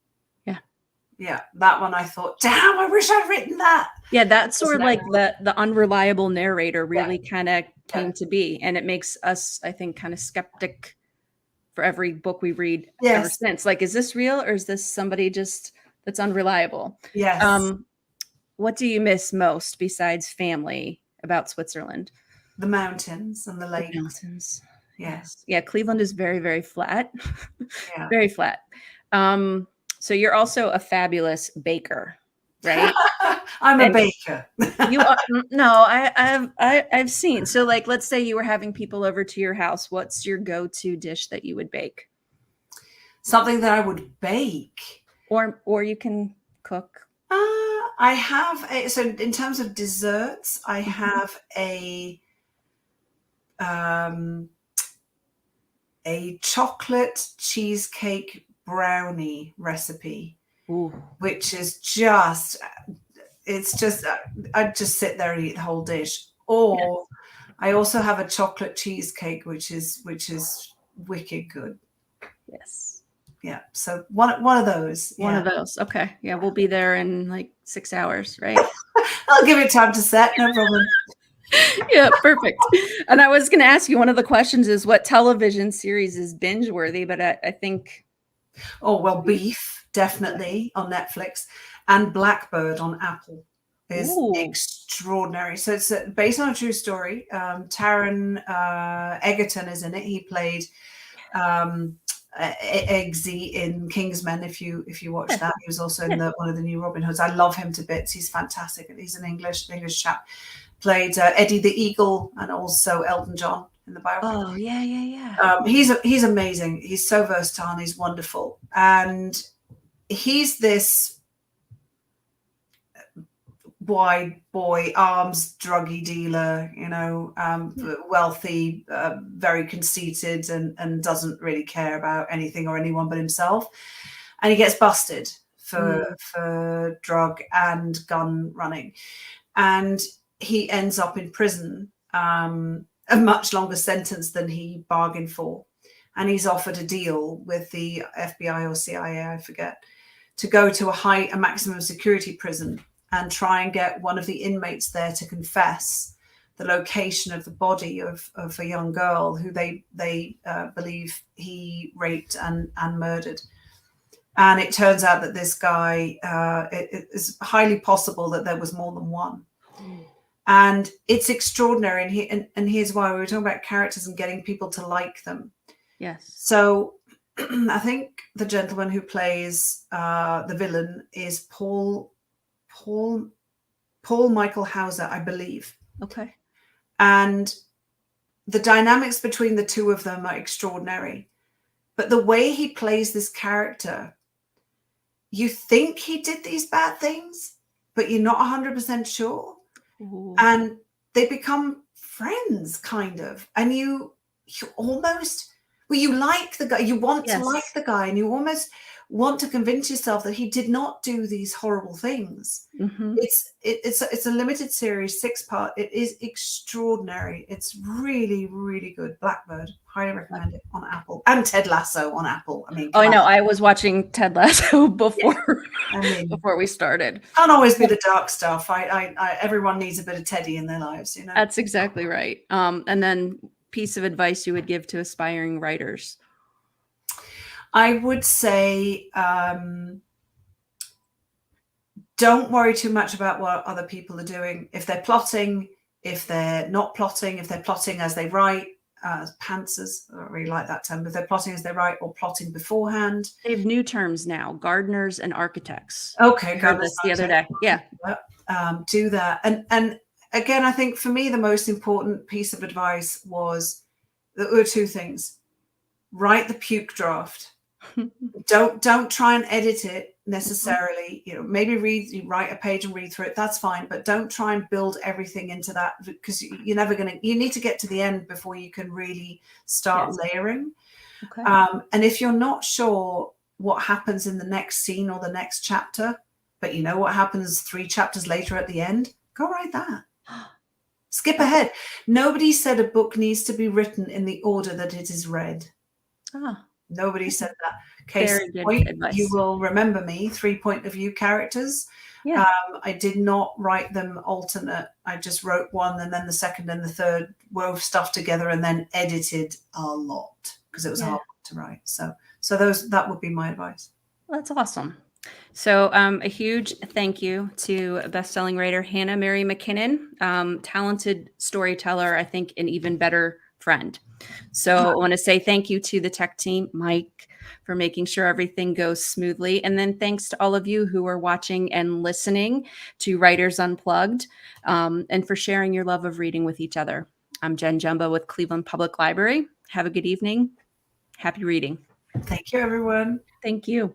Yeah, that one I thought, damn, I wish I'd written that. Yeah, that's sort of like the unreliable narrator really kind of came to be. And it makes us, I think, kind of skeptic for every book we read ever since. Like, is this real or is this somebody just that's unreliable? Yes. What do you miss most besides family about Switzerland? The mountains and the lakes. The mountains. Yes. Yeah, Cleveland is very, very flat. Yeah. Very flat. So you're also a fabulous baker, right? I'm a baker. You are, no, I've seen. So like, let's say you were having people over to your house. What's your go-to dish that you would bake? Something that I would bake. Or you can cook. I have so in terms of desserts, I have a chocolate cheesecake brownie recipe. Ooh. Which is just, I'd just sit there and eat the whole dish. Or I also have a chocolate cheesecake, which is wicked good. Yes. Yeah. So one of those. One of those. Okay. Yeah, we'll be there in like 6 hours, right? I'll give it time to set. No problem. Yeah, perfect. And I was going to ask you, one of the questions is what television series is binge worthy, but I think. Oh, well, Beef, definitely on Netflix, and Blackbird on Apple is extraordinary. So it's based on a true story. Taron Egerton is in it. He played Eggsy in Kingsman. If you watch that, he was also in one of the new Robin Hoods. I love him to bits. He's fantastic. He's an English chap. Played Eddie the Eagle and also Elton John in the biopic. Oh yeah. He's amazing. He's so versatile and he's wonderful. And he's this wide boy, arms druggy dealer, wealthy, very conceited, and doesn't really care about anything or anyone but himself. And he gets busted for drug and gun running, and he ends up in prison, a much longer sentence than he bargained for. And he's offered a deal with the FBI or CIA, I forget, to go to a maximum security prison and try and get one of the inmates there to confess the location of the body of a young girl who they believe he raped and murdered. And it turns out that this guy, it is highly possible that there was more than one. And it's extraordinary. And here's why we were talking about characters and getting people to like them. Yes. So I think the gentleman who plays the villain is Paul Paul Paul Michael Hauser, I believe. Okay. And the dynamics between the two of them are extraordinary. But the way he plays this character, you think he did these bad things, but you're not 100% sure. Ooh. And they become friends, kind of. And you almost, well, you like the guy, you want to like the guy, and you almost want to convince yourself that he did not do these horrible things. Mm-hmm. It's a limited series, 6-part. It is extraordinary. It's really, really good. Blackbird, highly recommend it on Apple, and Ted Lasso on Apple. I mean, oh, I know. I was watching Ted Lasso before before we started. Can't always be the dark stuff. Everyone needs a bit of Teddy in their lives, you know. That's exactly right. And then piece of advice you would give to aspiring writers. I would say don't worry too much about what other people are doing. If they're plotting, if they're not plotting, if they're plotting as they write, pantsers, I don't really like that term, but if they're plotting as they write or plotting beforehand. They have new terms now, gardeners and architects. Okay, I heard this the other day. Yeah. Do that. And again, I think for me, the most important piece of advice was there were two things. Write the puke draft. Don't try and edit it necessarily. You know, maybe write a page and read through it. That's fine, but don't try and build everything into that, because you're never going to. You need to get to the end before you can really start layering. Okay. And if you're not sure what happens in the next scene or the next chapter, but you know what happens 3 chapters later at the end, go write that. Skip ahead. Nobody said a book needs to be written in the order that it is read. Nobody said that. Case in point, you will remember me, 3 point of view characters. Yeah. I did not write them alternate. I just wrote one, and then the second and the third, wove stuff together, and then edited a lot because it was hard to write. So that would be my advice. That's awesome. So a huge thank you to best-selling writer Hannah Mary McKinnon, talented storyteller, I think an even better friend. So I want to say thank you to the tech team, Mike, for making sure everything goes smoothly. And then thanks to all of you who are watching and listening to Writers Unplugged, and for sharing your love of reading with each other. I'm Jen Jumbo with Cleveland Public Library. Have a good evening. Happy reading. Thank you, everyone. Thank you.